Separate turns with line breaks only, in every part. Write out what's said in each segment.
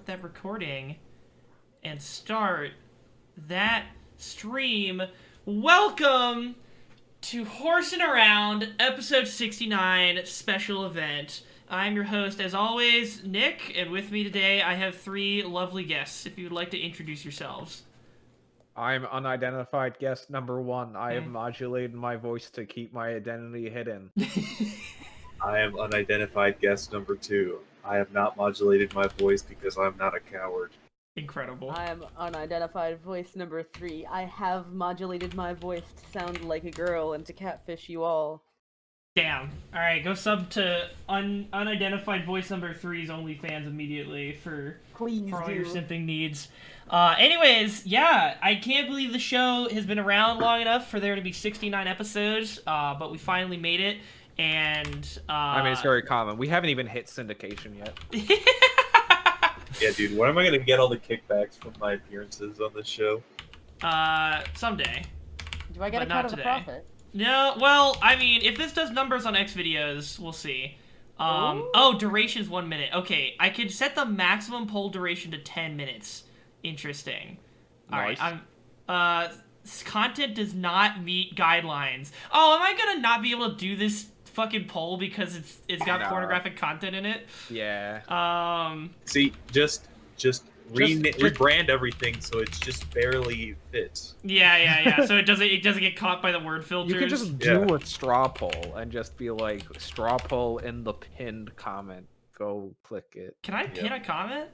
that recording and start that stream. Welcome to Horsin' Around, episode 69, special event. I'm your host, as always, Nick, and with me today I have three lovely guests, if you would like to introduce yourselves.
I'm unidentified guest number one. I have modulated my voice to keep my identity hidden.
I am unidentified guest number two. I have not modulated my voice because I'm not a coward.
Incredible.
I am unidentified voice number 3. I have modulated my voice to sound like a girl and to catfish you all.
Damn. Alright, go sub to unidentified voice number 3's OnlyFans immediately for all your simping needs. Anyways, yeah, I can't believe the show has been around long enough for there to be 69 episodes, but we finally made it, and
I mean, it's very common. We haven't even hit syndication yet.
Yeah, dude, when am I gonna get all the kickbacks from my appearances on this show?
Someday.
Do I get
But
a
not
cut of the
today.
profit?
No, well, I mean, if this does numbers on X videos, we'll see. Oh, duration's 1 minute. Okay, I could set the maximum poll duration to 10 minutes. Interesting.
Nice.
Alright, content does not meet guidelines. Oh, am I gonna not be able to do this fucking poll because it's got pornographic content in it?
Yeah.
See, just rebrand everything so it just barely fits.
Yeah. So it doesn't get caught by the word filters.
You could just do a straw poll and just be like, straw poll in the pinned comment. Go click it.
Can I pin a comment?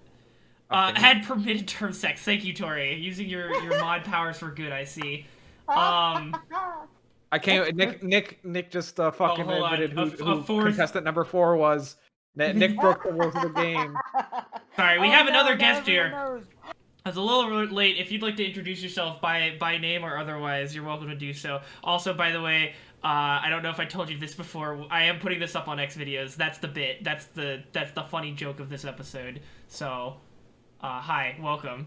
Okay.
Had permitted term sex. Thank you, Tori. Using your mod powers for good, I see.
I can't. Nick just fucking
hold on.
admitted who
A fourth-
contestant number 4 was. Nick broke the rules of the game.
Sorry, we have another guest here.
Knows.
I was a little late. If you'd like to introduce yourself by name or otherwise, you're welcome to do so. Also, by the way, I don't know if I told you this before. I am putting this up on X videos. That's the bit. That's the funny joke of this episode. So, hi, welcome.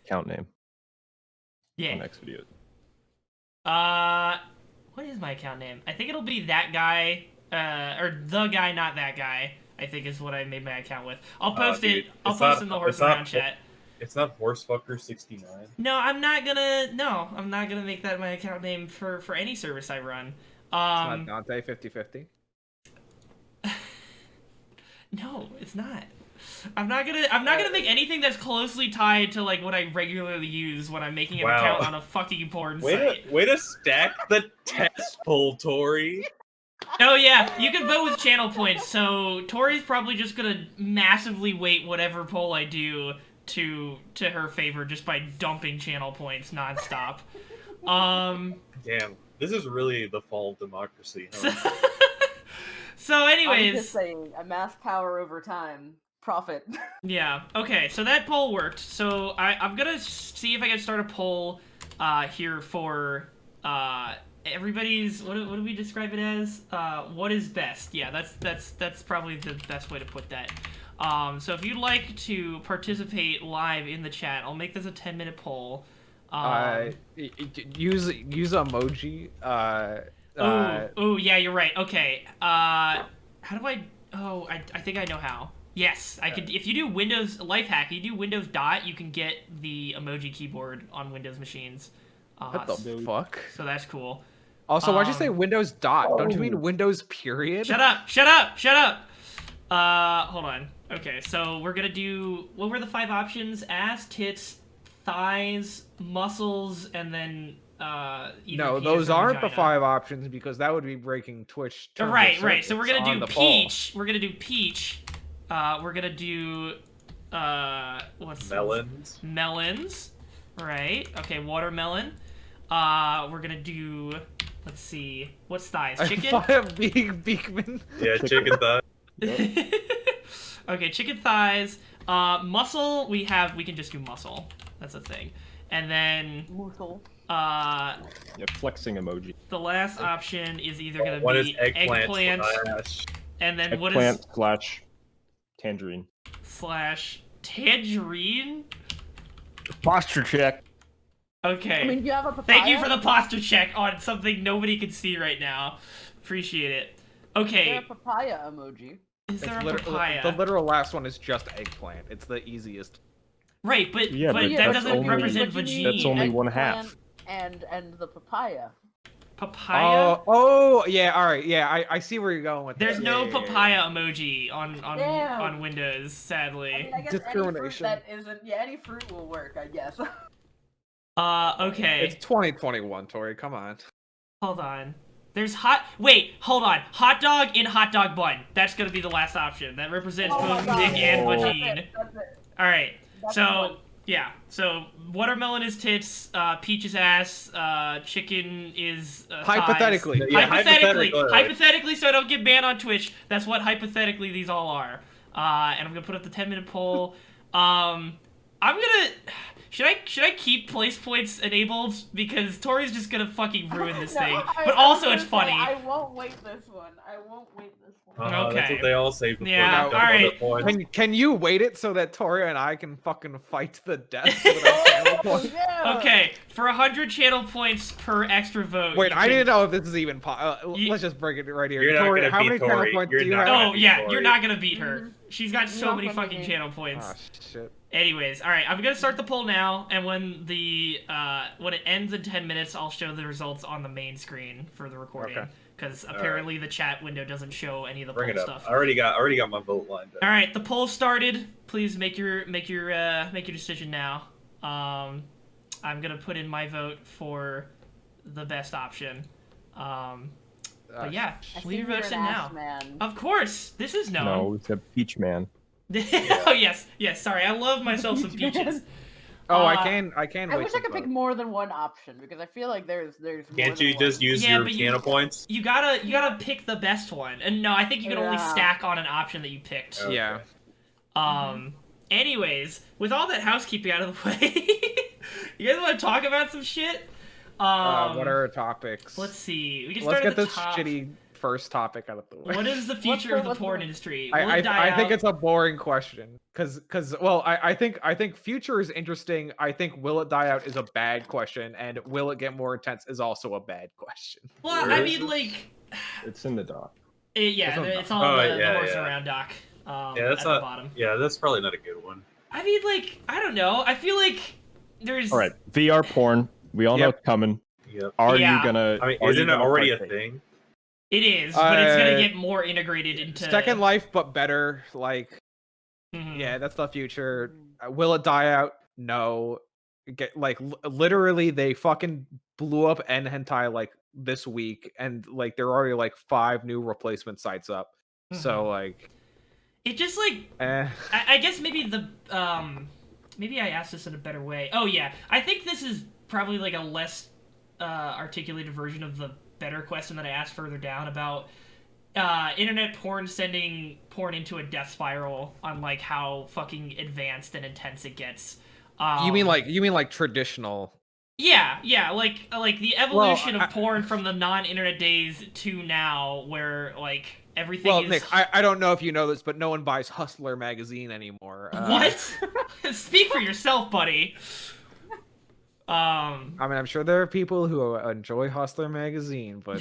Account name
Yeah.
on X videos.
What is my account name? I think it'll be that guy, or the guy, not that guy. I think is what I made my account with. I'll post it. I'll post it in the Horse Around chat.
It's not Horsefucker69.
No, I'm not gonna make that my account name for any service I run.
It's not Dante 50/50.
No, it's not. I'm not gonna make anything that's closely tied to like what I regularly use when I'm making an account on a fucking porn site.
Way to stack the test poll, Tori.
Oh yeah, you can vote with channel points. So Tori's probably just gonna massively weight whatever poll I do to her favor just by dumping channel points nonstop.
Damn, this is really the fall of democracy, huh?
So anyways,
I'm just saying, amass power over time. Profit.
yeah. Okay, so that poll worked. So I'm gonna see if I can start a poll here for everybody's. What do we describe it as? What is best? Yeah, that's probably the best way to put that. So if you'd like to participate live in the chat, I'll make this a 10-minute poll.
Use emoji.
Oh yeah, you're right. Okay. How do I? Oh, I think I know how. Yes, I could. If you do Windows life hack, you do Windows dot, you can get the emoji keyboard on Windows machines.
What the fuck?
So that's cool.
Also, why'd you say Windows dot? Don't you mean Windows period?
Shut up! Hold on. Okay, so we're gonna do. What were the 5 options? Ass, tits, thighs, muscles, and then
No, those aren't the 5 options because that would be breaking Twitch.
Right. So we're gonna do peach. We're gonna do peach. We're gonna do what's
Melons.
Melons, right? Okay, watermelon. We're gonna do. Let's see. What's thighs? Chicken.
Beekman.
Yeah, chicken thigh.
Okay, chicken thighs. Muscle. We can just do muscle. That's a thing. And then.
Muscle.
Yeah, flexing emoji.
The last option is either gonna
What
be
is eggplant
and then what
Eggplant
is
slash tangerine.
Tangerine?
Posture check.
Okay.
I mean, do you have a papaya?
Thank you for the posture check on something nobody can see right now. Appreciate it.
Is there
Okay.
a papaya emoji?
Is there
It's
a
literal,
papaya?
the literal last one is just eggplant. It's the easiest.
Right, but
Yeah,
but
but
that
that's
doesn't
only-
represent
But you
vagine.
need
That's only one
eggplant
half.
And the papaya.
Papaya.
Oh, yeah. All right, yeah. I see where you're going with
There's
this.
no
Yeah, yeah, yeah.
papaya emoji on
Damn.
Windows, sadly.
I mean, I guess any fruit
Discrimination.
that isn't. Yeah, any fruit will work, I guess.
Okay.
It's 2021, Tori. Come on.
Hold on. There's Wait, hold on. Hot dog in hot dog bun. That's gonna be the last option. That represents
Oh my
both
God.
dick and
Oh.
vagine.
That's it.
All right.
That's
So
one.
yeah. So watermelon is tits. Peach is ass. Chicken is thighs.
Hypothetically.
Yeah,
Hypothetically, so I don't get banned on Twitch. That's what hypothetically these all are. And I'm gonna put up the 10-minute poll. I'm gonna. Should I keep place points enabled because Tori's just gonna fucking ruin this
No,
thing.
I
But
was
also
gonna
it's
say,
funny.
I won't wait this one. I won't wait this one.
Okay.
That's what they all say before
Yeah,
they dump
alright.
other points.
Can you wait it so that Tori and I can fucking fight to the death? With our channel
Oh,
points?
yeah.
Okay, for 100 channel points per extra vote.
Wait,
you
I
can-
didn't know if this is even.
You-
Let's just break it right here.
You're not
Tori,
gonna
how
beat
many channel
Tori.
points
You're
do you
not
have?
gonna
Oh yeah,
Tori.
you're not gonna beat her. She's got so
Not
many
gonna
fucking
be.
channel points.
Oh shit.
Anyways, all right, I'm gonna start the poll now, and when when it ends in 10 minutes, I'll show the results on the main screen for the recording.
Okay.
Because apparently the chat window doesn't show any of the
Bring
poll
it up.
stuff.
I already got my vote lined up.
All right, the poll started. Please make your decision now. I'm gonna put in my vote for the best option. But yeah,
I
leave your
think
votes
you're
in
an
now.
ass man.
Of course, this is known.
No, it's a peach man.
Oh yes, sorry, I love myself some peaches.
Oh, I
Uh,
can
I
wait.
wish I could pick more than one option because I feel like there's more
Can't
than
you
one.
just use
Yeah,
your
but you-
channel points?
You gotta pick the best one, and no, I think you can only
Yeah.
stack on an option that you picked.
Okay.
Yeah.
Anyways, with all that housekeeping out of the way, you guys want to talk about some shit?
What are our topics?
Let's see. We can
Let's
start
get
at the
this
top.
shitty first topic out of the way.
What is the future of the
what's
porn
the-
industry? Will it
I
die
think
out?
it's a boring question because well I think future is interesting. I think will it die out is a bad question, and will it get more intense is also a bad question.
Well,
Where
I
is
mean,
it?
like,
It's in the doc.
yeah,
It's on
it's
the-
on
Oh,
the
yeah,
horse
yeah.
around doc.
Yeah,
At
that's
the
not.
bottom.
Yeah, that's probably not a good one.
I mean, like, I don't know. I feel like there's.
All right, VR porn. We all know
Yep.
it's coming.
Yep.
Are
Yeah.
you gonna?
I mean,
are you
isn't it
gonna
already a
partake?
thing?
It is, but it's gonna
Uh,
get more integrated into
Second Life, but better. Like
Mhm.
yeah, that's the future. Will it die out? No. Literally, they fucking blew up N hentai like this week, and like there are already like 5 new replacement sites up. So like,
It just like
eh.
I guess maybe maybe I asked this in a better way. Oh yeah, I think this is probably like a less articulated version of the better question that I asked further down about internet porn sending porn into a death spiral on like how fucking advanced and intense it gets.
You mean like traditional?
Yeah, like the evolution
Well,
of porn from the non-internet days to now, where like everything
Well,
is.
Nick, I don't know if you know this, but no one buys Hustler magazine anymore.
What? Speak for yourself, buddy.
I mean, I'm sure there are people who enjoy Hustler magazine, but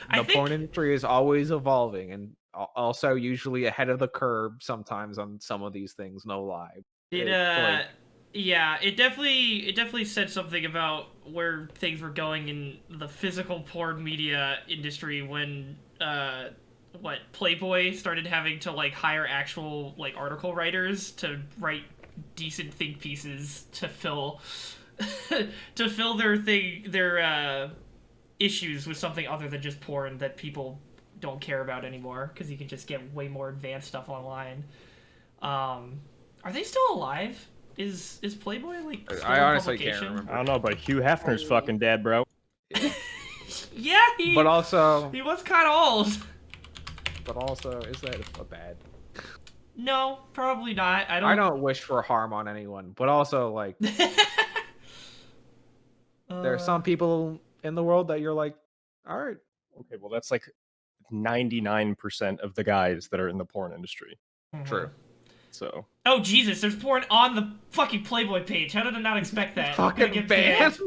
I
the
think-
porn industry is always evolving, and also usually ahead of the curve sometimes on some of these things. No lie.
It
It's
yeah, it definitely said something about where things were going in the physical porn media industry when Playboy started having to like hire actual like article writers to write decent think pieces to fill their issues with something other than just porn that people don't care about anymore because you can just get way more advanced stuff online. Are they still alive? Is Playboy like still
I
in
honestly can't
publication?
remember.
I don't know, but Hugh Hefner's fucking dead, bro.
Yeah, he
But also,
he was kind of old.
is that a bad?
No, probably not. I
I don't wish for harm on anyone, but also like there are some people in the world that you're like, all right,
Okay, well that's like 99% of the guys that are in the porn industry.
true.
So
Oh Jesus, there's porn on the fucking Playboy page. How did I not expect that? I'm gonna
Fucking
get
banned.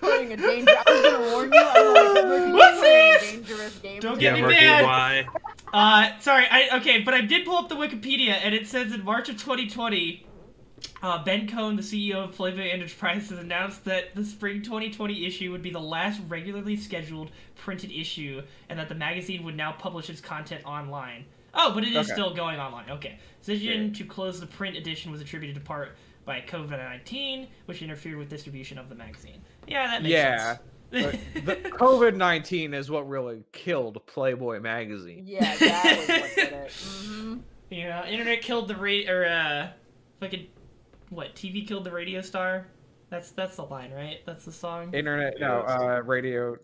Putting a danger. I was gonna warn you. I'm like,
What's
playing
this?
dangerous game.
Don't
Yeah,
get me
Murky,
banned.
why?
Sorry, but I did pull up the Wikipedia, and it says in March of 2020, Ben Cohn, the CEO of Playboy Enterprises, announced that the spring 2020 issue would be the last regularly scheduled printed issue, and that the magazine would now publish its content online. Oh, but it is still going online. Okay. Decision to close the print edition was attributed in part by COVID-19, which interfered with distribution of the magazine. Yeah, that makes sense.
The COVID-19 is what really killed Playboy magazine.
Yeah, that was what did it. Mm-hmm.
Yeah, internet killed the fucking what? TV killed the radio star. That's the line, right? That's the song.
Internet, radio,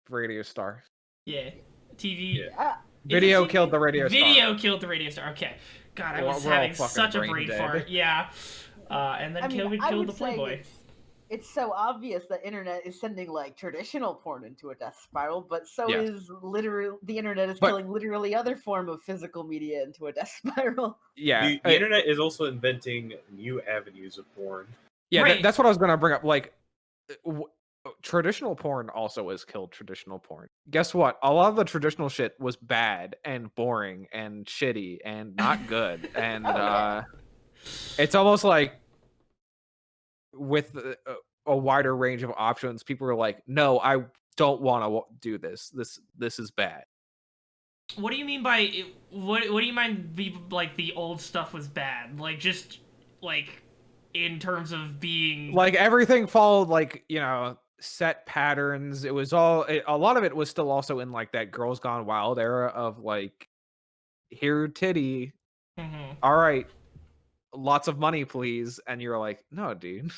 radio star.
Yeah, TV.
Yeah.
Video killed the radio star.
Video killed the radio star. Okay. God, I was having such a brain fart. Yeah. And then COVID killed the Playboy.
It's so obvious that internet is sending like traditional porn into a death spiral, but so is literally the internet is killing literally other form of physical media into a death spiral.
Yeah, the internet is also inventing new avenues of porn.
Yeah,
right.
That's what I was gonna bring up. Like, traditional porn also has killed traditional porn. Guess what? A lot of the traditional shit was bad and boring and shitty and not good, and it's almost like with a wider range of options, people are like, no, I don't want to do this. This is bad.
What do you mean by what do you mean like the old stuff was bad? Like just like in terms of being
like everything followed like, you know, set patterns. It was a lot of it was still also in like that Girls Gone Wild era of like, here titty.
Mm-hmm.
All right. Lots of money, please. And you're like, no, dude.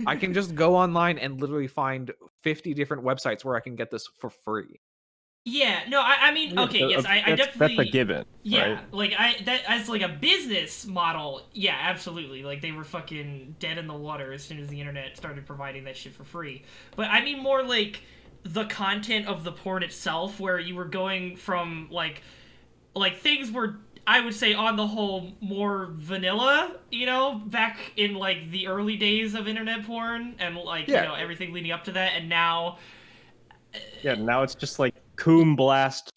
I can just go online and literally find 50 different websites where I can get this for free.
Yeah, no, I mean, okay, yes, I definitely...
That's a given,
yeah,
right?
like, that as, like, a business model, yeah, absolutely. Like, they were fucking dead in the water as soon as the internet started providing that shit for free. But I mean more, like, the content of the porn itself, where you were going from, like things were, I would say, on the whole, more vanilla, you know, back in, like, the early days of internet porn, and, like, you know, everything leading up to that, and now...
Yeah, now it's just, like, Coom Blast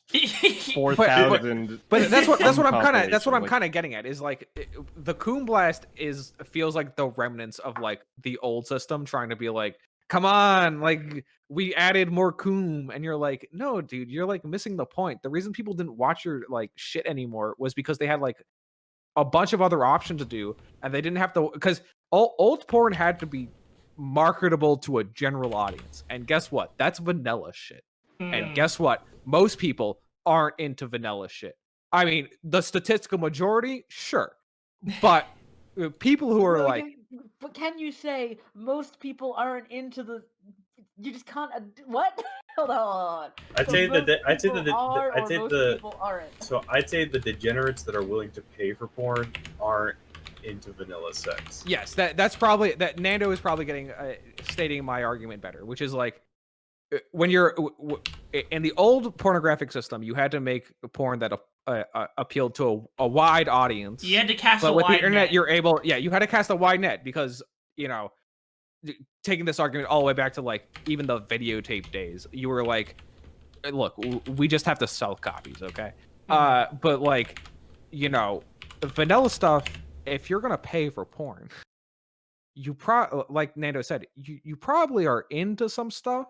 4000.
But that's what I'm kind of getting at is like the Coom Blast feels like the remnants of like the old system trying to be like, come on, like we added more Coom, and you're like, no, dude, you're like missing the point. The reason people didn't watch your like shit anymore was because they had like a bunch of other options to do, and they didn't have to, because old porn had to be marketable to a general audience, and guess what? That's vanilla shit. And guess what? Most people aren't into vanilla shit. I mean, the statistical majority, sure. But people who are like...
But can you say most people aren't into the... You just can't... What? Hold on.
I'd say the degenerates that are willing to pay for porn aren't into vanilla sex.
Yes, that's probably... that Nando is probably getting stating my argument better, which is like, when you're in the old pornographic system, you had to make a porn that appealed to a wide audience.
You had to cast
but
a
with
wide
the internet,
net.
you're able, you had to cast a wide net because, you know, taking this argument all the way back to like even the videotape days, you were like, look, we just have to sell copies, okay? But like, you know, vanilla stuff, if you're gonna pay for porn, you like Nando said, you probably are into some stuff,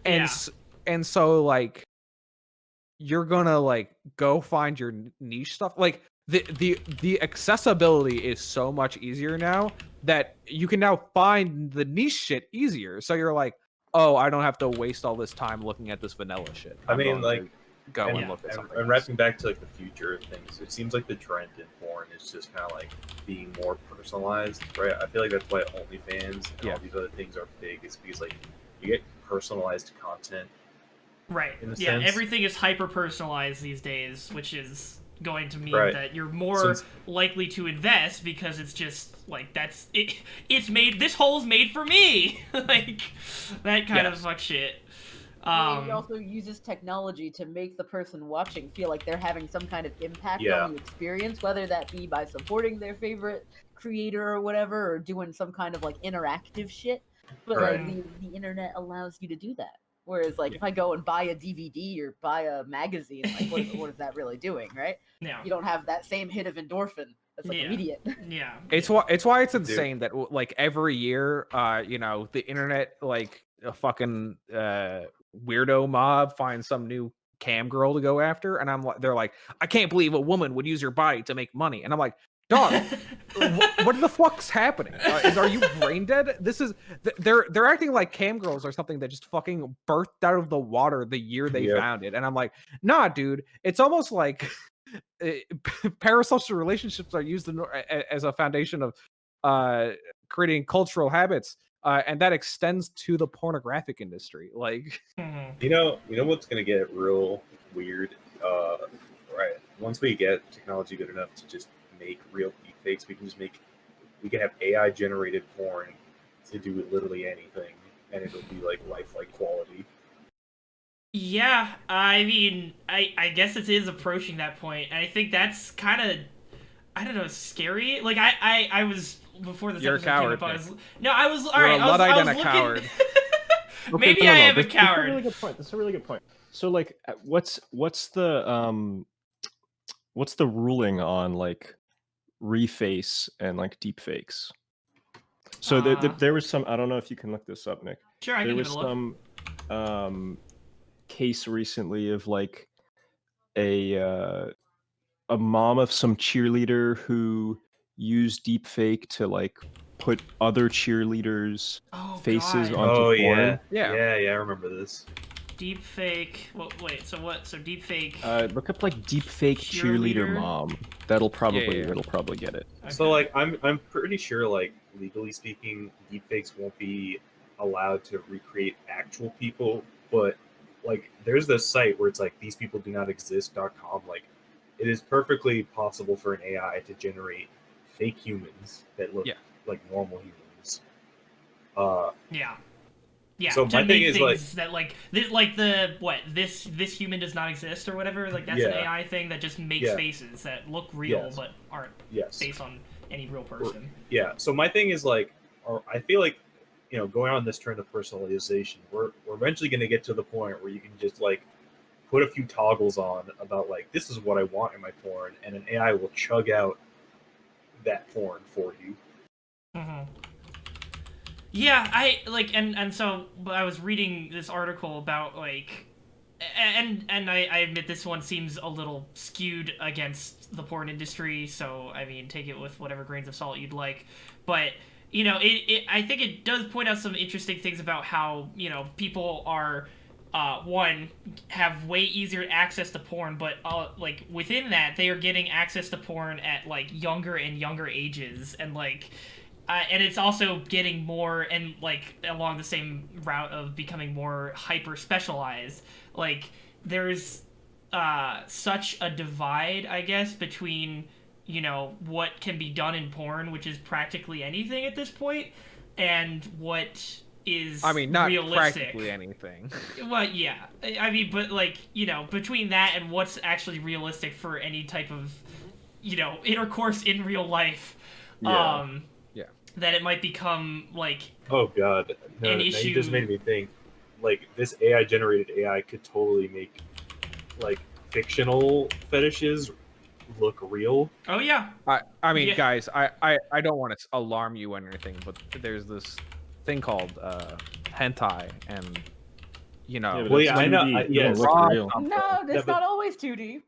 and so like you're gonna like go find your niche stuff. Like the accessibility is so much easier now that you can now find the niche shit easier. So you're like, oh, I don't have to waste all this time looking at this vanilla shit.
I mean, like,
go and look at something.
And wrapping back to like the future of things, it seems like the trend in porn is just kind of like being more personalized, right? I feel like that's why OnlyFans and all these other things are big. Is because like you get personalized content,
right?
In a
yeah,
sense.
Everything is hyper personalized these days, which is going to mean that you're more likely to invest because it's just like that's it. It's made. This hole's made for me, like that kind of fuck shit.
He also uses technology to make the person watching feel like they're having some kind of impact on the experience, whether that be by supporting their favorite creator or whatever, or doing some kind of like interactive shit. But like the internet allows you to do that. Whereas, like, if I go and buy a DVD or buy a magazine, like, what is that really doing, right?
Yeah.
You don't have that same hit of endorphin that's like immediate.
Yeah.
It's why it's insane that like every year, you know, the internet, like a fucking weirdo mob finds some new cam girl to go after, and they're like, I can't believe a woman would use her body to make money, and I'm like, dog, what the fuck's happening? Are you brain dead? This is they're acting like cam girls are something that just fucking birthed out of the water the year they found it, and I'm like, nah, dude, it's almost like parasocial relationships are used as a foundation of creating cultural habits, and that extends to the pornographic industry. Like,
you know what's gonna get real weird, right? Once we get technology good enough to just make real deepfakes, we can have AI generated porn to do literally anything, and it'll be like lifelike quality.
Yeah, I mean, I guess it is approaching that point, and I think that's kind of, I don't know, scary. Like I was before this
You're a
episode came up,
coward,
I was no, I was all
you're
right.
a Luddite
I was
and a
looking.
coward.
Maybe
no,
I am a
That's
coward.
a really good point. That's a really good point. So, like, what's the ruling on like reface and like deepfakes? So there was some. I don't know if you can look this up, Nick.
Sure, I
there
can
was
give it a look.
some case recently of like a mom of some cheerleader who used deepfake to like put other cheerleaders' faces
God.
onto porn.
Yeah, I remember this.
Deep fake. Well, wait. So what? So deep fake.
Look up like deepfake cheerleader mom. That'll probably get it.
Okay.
So like I'm pretty sure, like, legally speaking, deepfakes won't be allowed to recreate actual people, but like there's this site where it's like these people do not exist.com. Like, it is perfectly possible for an AI to generate fake humans that look like normal humans.
Yeah.
So
to
my
make
thing is,
things that like this human does not exist or whatever. Like that's an AI thing that just makes faces that look real but aren't based on any real person.
Yeah. So my thing is like, I feel like, you know, going on this trend of personalization, we're eventually going to get to the point where you can just like put a few toggles on about like, this is what I want in my porn, and an AI will chug out that porn for you.
Mm-hmm. Yeah, I like, and so I was reading this article about like, and I admit this one seems a little skewed against the porn industry. So I mean, take it with whatever grains of salt you'd like, but you know, I think it does point out some interesting things about how, you know, people are one, have way easier access to porn, but like within that they are getting access to porn at like younger and younger ages, and like and it's also getting more, and like along the same route of becoming more hyper specialized. Like there's such a divide, I guess, between, you know, what can be done in porn, which is practically anything at this point, and what is,
I mean, not
realistic.
Practically anything.
Well, yeah. I mean, but like, you know, between that and what's actually realistic for any type of, you know, intercourse in real life, that it might become like,
oh god, no,
an
now
issue.
You just made me think. Like, this AI generated AI could totally make like fictional fetishes look real.
Oh yeah.
I mean, guys, I don't want to alarm you or anything, but there's this thing called hentai, and you know,
I know.
No, it's not always 2D.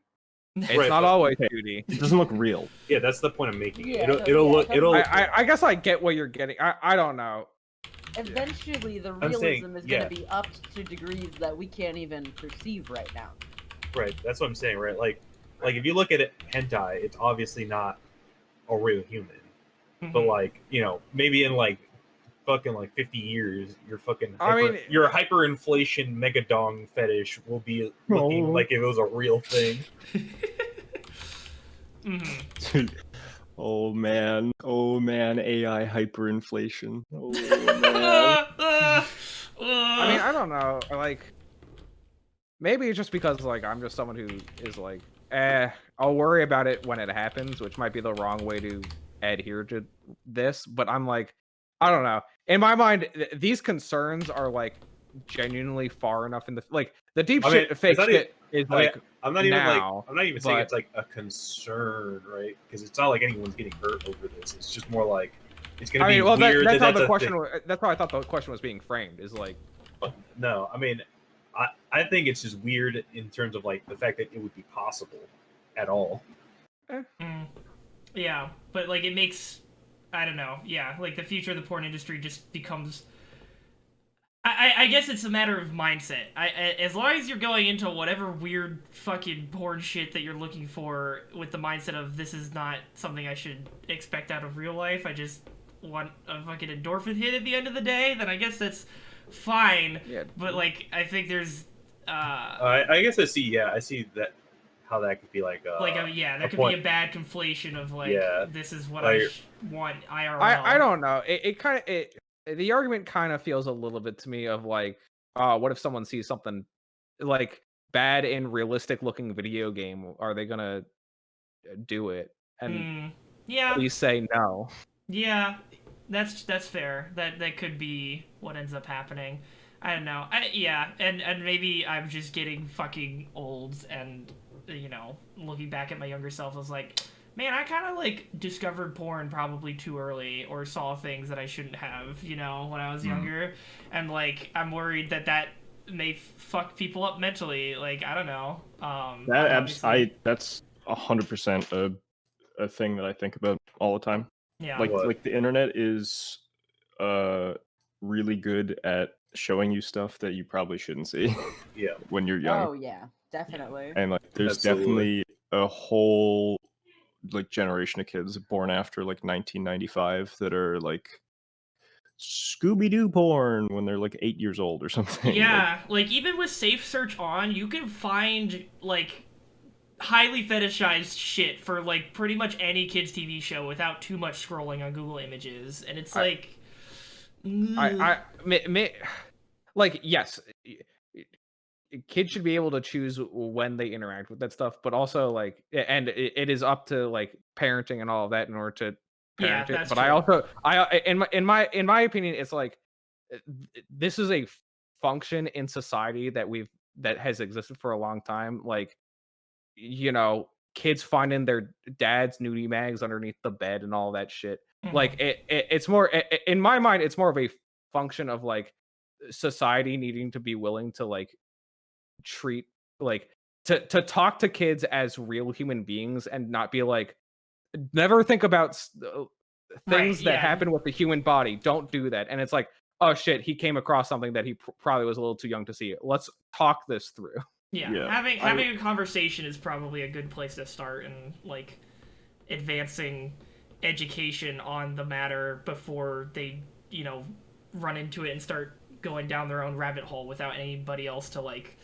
It's not always 2D.
It doesn't look real.
Yeah, that's the point I'm making.
Yeah,
it'll look.
I guess I get what you're getting. I don't know.
Eventually, the realism is going to be upped to degrees that we can't even perceive right now.
Right, that's what I'm saying. Right, like if you look at it, hentai, it's obviously not a real human, but like, you know, maybe in like fucking like 50 years, your hyperinflation megadong fetish will be looking like if it was a real thing.
Oh man, AI hyperinflation. Oh man.
I mean, I don't know. Like, maybe it's just because like I'm just someone who is like, I'll worry about it when it happens, which might be the wrong way to adhere to this. But I'm like, I don't know. In my mind, these concerns are like genuinely far enough in the like the deep
I mean,
shit fake
it's not
shit is
I mean,
like
I'm not even like
now,
I'm not even saying
but-
it's like a concern, right? Because it's not like anyone's getting hurt over this. It's just more like it's gonna
I
be
mean, well,
weird
that's how
that's
the
a
question.
thing.
That's how I thought the question was being framed. Is like,
No, I mean, I think it's just weird in terms of like the fact that it would be possible at all.
Yeah, but like it makes, I don't know. Yeah, like the future of the porn industry just becomes. I guess it's a matter of mindset. As long as you're going into whatever weird fucking porn shit that you're looking for with the mindset of this is not something I should expect out of real life, I just want a fucking endorphin hit at the end of the day, then I guess that's fine.
yeah,
But like, I think there's
I guess I see that how that could be like
there could
point.
be a bad conflation of like
Yeah,
this is what
like-
I want IRL.
I don't know. It kind of the argument kind of feels a little bit to me of like, what if someone sees something like bad in realistic looking video game? Are they gonna do it? And
yeah,
please say no.
yeah, that's fair. That could be what ends up happening. I don't know. And maybe I'm just getting fucking old and looking back at my younger self, I was like, man, I kind of like discovered porn probably too early or saw things that I shouldn't have, when I was younger. And like, I'm worried that may fuck people up mentally. Like, I don't know.
That's 100% a thing that I think about all the time.
Yeah.
Like the internet is really good at showing you stuff that you probably shouldn't see
Yeah.
when you're young.
Oh yeah, definitely.
And like there's
Absolutely.
definitely a whole like generation of kids born after like 1995 that are like Scooby-Doo porn when they're like 8 years old or something.
Yeah, like even with Safe Search on, you can find like highly fetishized shit for like pretty much any kids TV show without too much scrolling on Google Images, and it's like
like, yes, kids should be able to choose when they interact with that stuff, but also like, and it is up to like parenting and all of that in order to parent it.
that's
But
true.
in my opinion, it's like this is a function in society that has existed for a long time. Like, kids finding their dad's nudie mags underneath the bed and all that shit. Like it's more in my mind, it's more of a function of like society needing to be willing to like treat like to talk to kids as real human beings and not be like, never think about things that happen with the human body, don't do that. And it's like, oh shit, he came across something that he probably was a little too young to see. Let's talk this through.
Yeah. Having a conversation is probably a good place to start, and like advancing education on the matter before they run into it and start going down their own rabbit hole without anybody else to like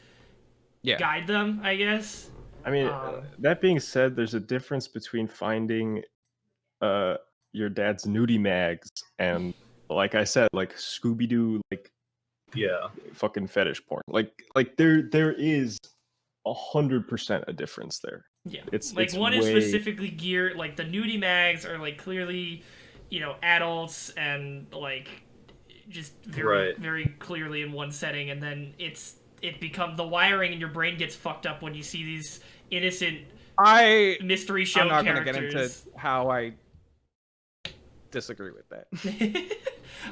guide them, I guess.
I mean, that being said, there's a difference between finding your dad's nudie mags and, like I said, like Scooby-Doo, like fucking fetish porn. Like there is 100% a difference there.
Yeah,
it's
one is specifically geared, like the nudie mags are like clearly, adults and like just very clearly in one setting, and then it becomes the wiring in your brain gets fucked up when you see these innocent mystery show characters.
I'm not gonna get into how I disagree with that.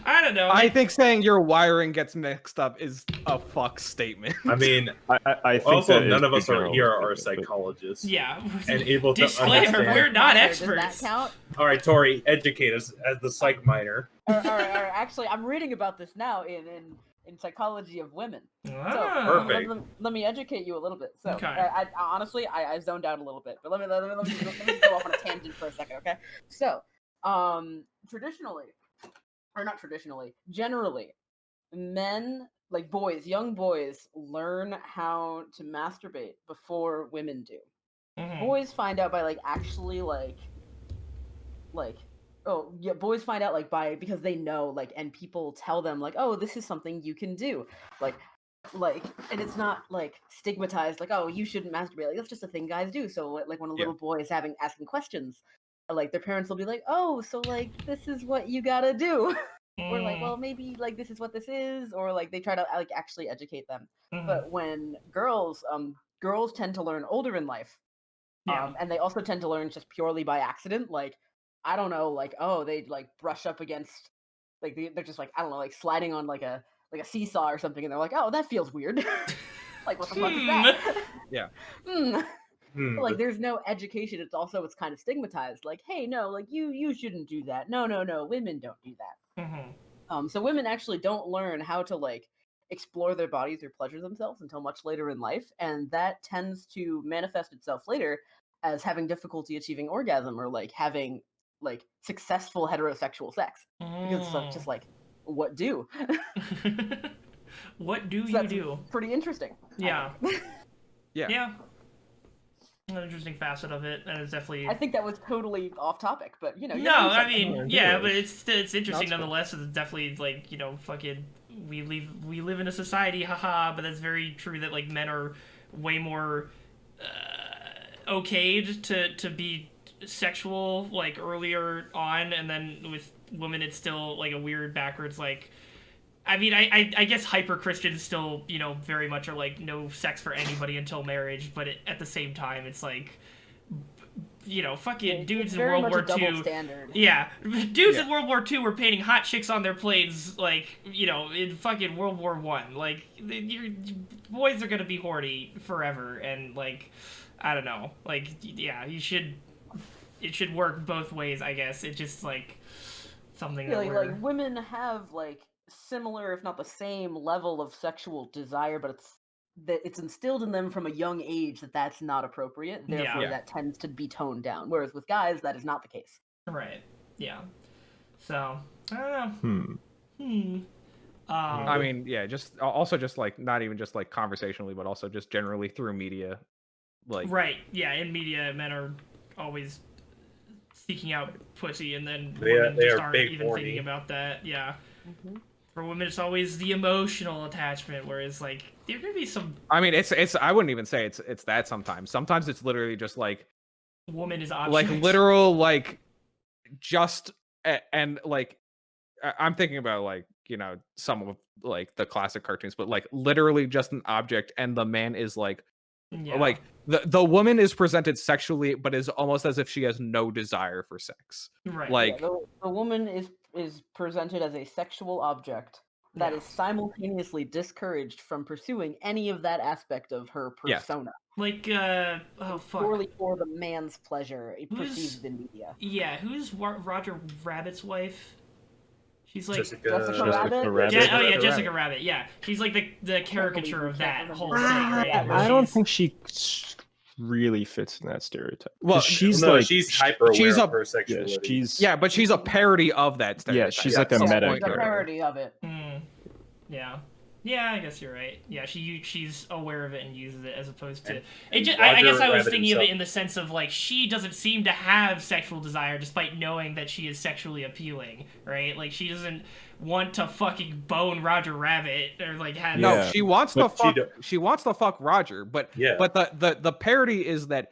I don't know.
I think saying your wiring gets mixed up is a fuck statement.
I mean,
I think
also
none
of us are psychologists.
Yeah,
and able to
disclaimer:
understand.
we're not experts.
Does that count?
All right, Tori, educate us as the psych minor.
All right. Actually, I'm reading about this now in Psychology of Women.
Perfect.
So let me educate you a little bit. So
Okay.
I honestly zoned out a little bit, but let me just go off on a tangent for a second, okay? So generally, men, like boys, young boys, learn how to masturbate before women do. Boys find out by like actually boys find out like because they know, like, and people tell them like, oh, this is something you can do, like, and it's not like stigmatized, like, oh, you shouldn't masturbate, like that's just a thing guys do. So like when a little boy is asking questions, like their parents will be like, oh, so like this is what you gotta do. Or like, well, maybe like this is what this is, or like they try to like actually educate them.
Mhm.
But when girls tend to learn older in life,
Yeah.
and they also tend to learn just purely by accident. Like, I don't know, like, oh, they like brush up against, like they're just like, I don't know, like sliding on like a seesaw or something, and they're like, oh, that feels weird. Like, what the fuck is that?
Yeah.
Like, there's no education. It's kind of stigmatized. Like, hey, no, like you shouldn't do that. No, women don't do that. So women actually don't learn how to like explore their bodies or pleasure themselves until much later in life, and that tends to manifest itself later as having difficulty achieving orgasm or like having like successful heterosexual sex because it's just like what do
what do
so
you
that's
do?
pretty interesting.
Yeah.
Yeah.
An interesting facet of it, and it's definitely.
I think that was totally off topic, but you know.
No, I
Yeah,
mean,
it
yeah,
is.
but it's interesting
cool.
nonetheless. It's definitely like, you know, fucking we live in a society, haha. But that's very true that like men are way more okayed to be sexual like earlier on, and then with women it's still like a weird backwards like. I mean, I guess hyper Christians still, you know, very much are like no sex for anybody until marriage, but at the same time, it's like, you know, fucking dudes in
very
World
much
War
a double
II.
standard.
Yeah, dudes in World War II were painting hot chicks on their planes, like, you know, in fucking World War One. Like, your boys are gonna be horny forever, and like, I don't know, like, yeah, it should work both ways, I guess. It's just like something that
Like women have like similar, if not the same, level of sexual desire, but it's instilled in them from a young age that that's not appropriate. Therefore,
Yeah.
that tends to be toned down. Whereas with guys, that is not the case.
Right. Yeah. So I don't know.
I mean, yeah, just also just like not even just like conversationally, but also just generally through media, like
right. Yeah. In media, men are always seeking out pussy, and then
They
women just
are
aren't
big
even
horny.
thinking about that. Yeah.
Mm-hmm.
For women, it's always the emotional attachment, whereas like there could be some
I mean, it's I wouldn't even say it's that sometimes. Sometimes it's literally just like
woman is object.
like literal like just and like I'm thinking about like, you know, some of like the classic cartoons, but like literally just an object, and the man is like
Yeah.
like the woman is presented sexually, but is almost as if she has no desire for sex.
Right.
Like
the woman is presented as a sexual object that
Yeah.
is simultaneously discouraged from pursuing any of that aspect of her
Yeah.
persona.
like oh fuck.
Purely for the man's pleasure,
Who's-
perceived in media.
Yeah. Who's Roger Rabbit's wife? She's like
Jessica
Jessica
Rabbit?
Rabbit.
Oh yeah,
Rabbit.
Jessica Rabbit. Yeah, she's like the caricature of
we
that
can't
whole
remember
thing,
her
right?
name.
Where
I don't
she's-
think she really fits in that stereotype.
Well,
'Cause she's
no,
like
she's hyper aware
she's
of
a-
her
yeah,
sexuality.
she's
yeah, but she's a parody of that stereotype.
Yeah, she's
Yeah,
like a
at some
meta
There's a
character.
parody of it.
Yeah. Yeah, I guess you're right. Yeah, she's aware of it and uses it as opposed to.
And
I guess
Roger
I was
Rabbit
thinking of it
himself.
in the sense of like she doesn't seem to have sexual desire despite knowing that she is sexually appealing, right? Like she doesn't want to fucking bone Roger Rabbit or like have.
No,
Yeah.
she wants to
But
fuck.
she
She wants to fuck Roger, but
Yeah.
but the parody is that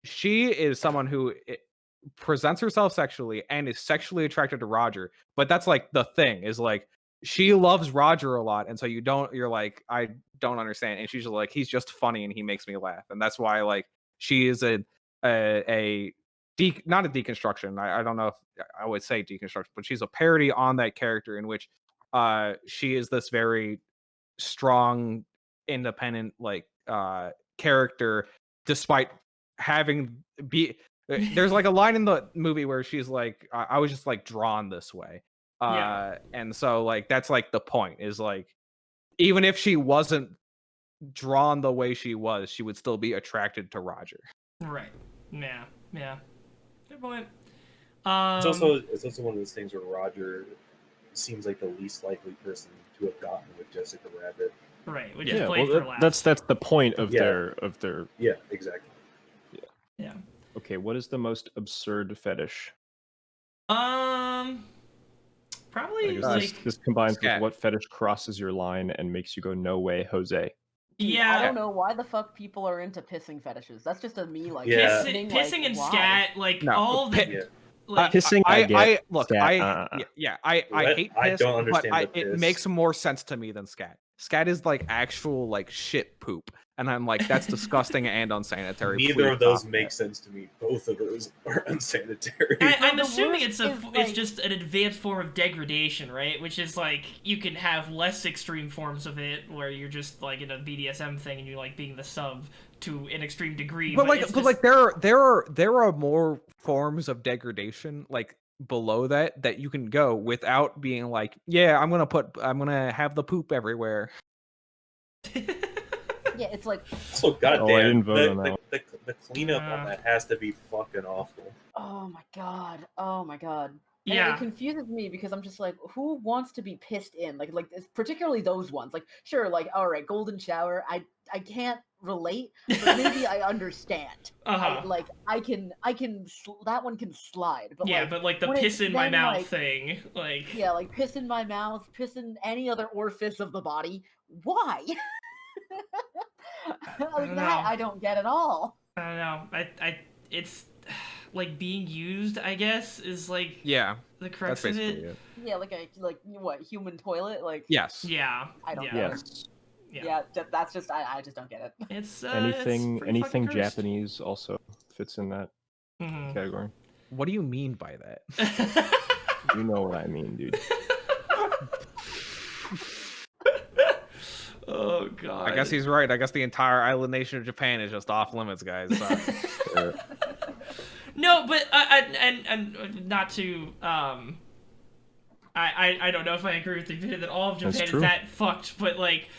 she is someone who presents herself sexually and is sexually attracted to Roger. But that's like the thing is like she loves Roger a lot, and so you're like I don't understand, and she's just like he's just funny and he makes me laugh, and that's why like she is not a deconstruction. I don't know if I would say deconstruction, but she's a parody on that character in which she is this very strong, independent like character, despite having there's like a line in the movie where she's like, I was just like drawn this way.
Yeah.
And so like that's like the point is like even if she wasn't drawn the way she was, she would still be attracted to Roger.
Right. Yeah. Yeah. Good point.
It's also one of those things where Roger seems like the least likely person to have gotten with Jessica Rabbit.
Right, which
yeah.
is played
Well,
for laughs.
that's the point of
Yeah.
their.
Yeah, exactly.
Yeah.
Okay, what is the most absurd fetish?
Probably
I guess
like
this combines
Scat.
with what fetish crosses your line and makes you go no way, Jose.
Dude,
yeah.
I don't know why the fuck people are into pissing fetishes. That's just a me like
Yeah.
listening,
Pissing
like,
and
why?
scat, like
No,
all the
Yeah.
Like,
Pissing, I get.
look,
Scat,
I
What?
hate
I
piss,
don't
but
understand the
it
piss.
makes more sense to me than scat. Scat is like actual like shit poop, and I'm like, that's disgusting and unsanitary.
Neither
Please
of those
stop
make
that.
sense to me. Both of those are unsanitary.
I'm
the
assuming
worst
it's
is, like-
just an advanced form of degradation, right? Which is like you can have less extreme forms of it, where you're just like in a BDSM thing and you like being the sub to an extreme degree.
But
it's
like there are more forms of degradation like below that you can go without being like, yeah, I'm gonna have the poop everywhere.
Yeah, it's like,
So goddamn,
I didn't vote on that
the cleanup on that has to be fucking awful.
oh my god, oh my god. And
Yeah.
it confuses me because I'm just like, who wants to be pissed in? Like particularly those ones. Like, sure, like, all right, golden shower. I can't relate, but maybe I understand.
Uh-huh.
That one can slide. But
Yeah,
like,
but like the
when
piss
it's
in my
then,
mouth
like-
thing, like
yeah, like piss in my mouth, piss in any other orifice of the body. Why? Like
don't
that,
know.
I don't get at all.
I don't know. It's like being used, I guess, is like
Yeah,
the
that's
crux of
basically
it.
it.
Yeah, like what, human toilet? Like,
Yes.
Yeah.
I don't
yeah.
know.
Yes.
Yeah, that's just I just don't get it.
It's
Anything
it's pretty fucking cursed.
Japanese also fits in that
Mhm.
category.
What do you mean by that?
You know what I mean, dude.
Oh god.
I guess he's right. I guess the entire island nation of Japan is just off limits, guys. Sorry.
No, but and not to I don't know if I agree with the opinion that all of
That's
Japan is
true.
that fucked, but like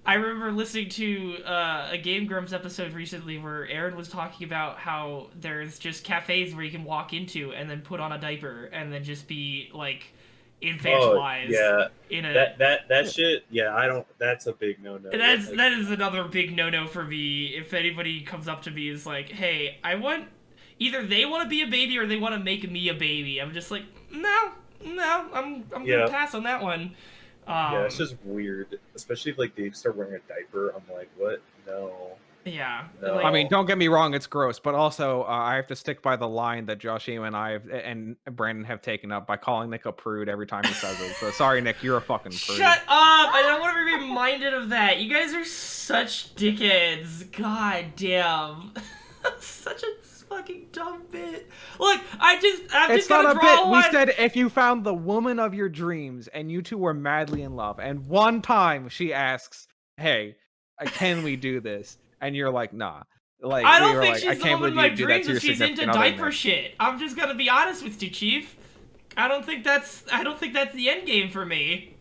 I remember listening to a Game Grumps episode recently where Aaron was talking about how there's just cafes where you can walk into and then put on a diaper and then just be like infantilized.
Yeah,
in a
that shit. Yeah, I don't. That's a big no-no.
that is another big no-no for me. If anybody comes up to me is like, "Hey, I want," either they want to be a baby or they want to make me a baby. I'm just like, no, I'm gonna pass on that one.
Yeah, it's just weird, especially if like they start wearing a diaper. I'm like, what? No.
Yeah.
No.
Like,
I mean, don't get me wrong, it's gross, but also I have to stick by the line that Joshua and and Brandon have taken up by calling Nick a prude every time he says it. So sorry, Nick, you're a fucking prude.
shut up! I don't want to be reminded of that. You guys are such dickheads. God damn. Such a fucking dumb bit. Look, I'm
It's
just
not
gonna
a
draw
bit.
a
We
line.
said if you found the woman of your dreams and you two were madly in love, and one time she asks, "Hey, can we do this?" and you're like, "Nah." Like
I
we
don't
were
think
like,
she's
I
the
can't
woman of
believe
my
you do that
dreams
to your
if she's into
significant other,
diaper
Nick.
shit. I'm just gonna be honest with you, Chief. I don't think that's the end game for me.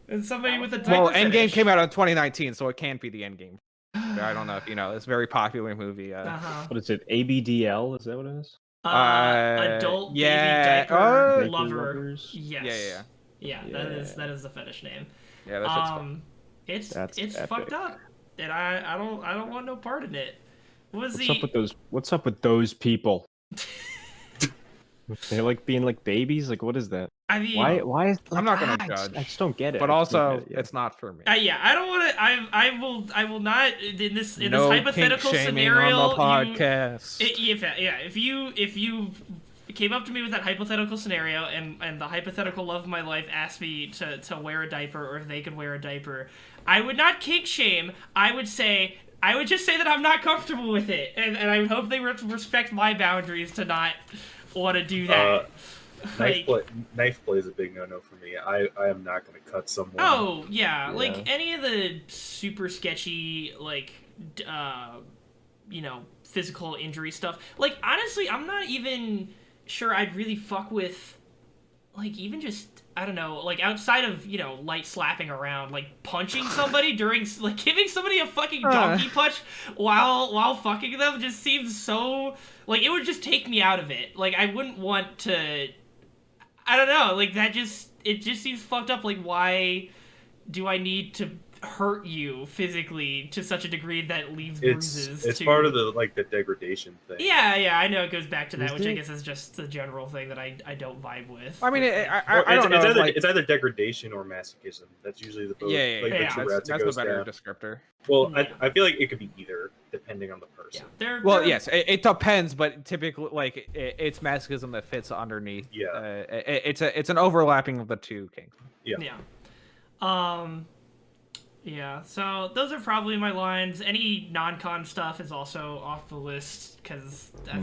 And somebody with a diaper
Well, Endgame
fetish.
came out in 2019, so it can't be the Endgame. I don't know if you know. It's a very popular movie.
Uh-huh.
What is it? ABDL? Is that what it is?
Adult
yeah,
baby diaper
Diaper
lover.
lovers?
Yes. Yeah, that is the fetish name.
Yeah, that shit's fun.
It's
That's
fucked
epic.
up, and I don't want no part in it.
What's up with those people? They like being like babies. Like, what is that?
I mean,
Why is
I'm not gonna
I
judge,
just don't get it.
But
I just don't
also,
get it, yeah.
it's not for me.
yeah, I don't want to. I will not in this
No
hypothetical
kink shaming
scenario.
on the podcast.
If you came up to me with that hypothetical scenario and the hypothetical love of my life asked me to wear a diaper or if they could wear a diaper, I would not kink shame. I would just say that I'm not comfortable with it, and I would hope they respect my boundaries to not want to do that.
Knife play is a big no-no for me. I am not going to cut someone.
Oh yeah,
Yeah.
like any of the super sketchy like physical injury stuff. Like honestly, I'm not even sure I'd really fuck with like even just I don't know, like outside of, light slapping around, like punching somebody during like giving somebody a fucking donkey punch while fucking them just seems so like it would just take me out of it. Like I wouldn't want to I don't know, like it just seems fucked up. Like why do I need to hurt you physically to such a degree that leaves bruises.
It's
to...
part of the degradation thing.
Yeah, I know it goes back to that,
Is
which I
it?
guess is just the general thing that I don't vibe with.
I mean,
Well,
I don't know.
it's either degradation or masochism. That's usually the both.
Yeah,
like
yeah.
the two routes it
that's the
goes
better
down.
descriptor.
Well,
Yeah.
I feel like it could be either, depending on the
Yeah,
person.
Well, yes, it depends, but typically, like, it's masochism that fits underneath.
Yeah.
It's an overlapping of the two kinks.
Yeah. Yeah, so those are probably my lines. Any non-con stuff is also off the list because that's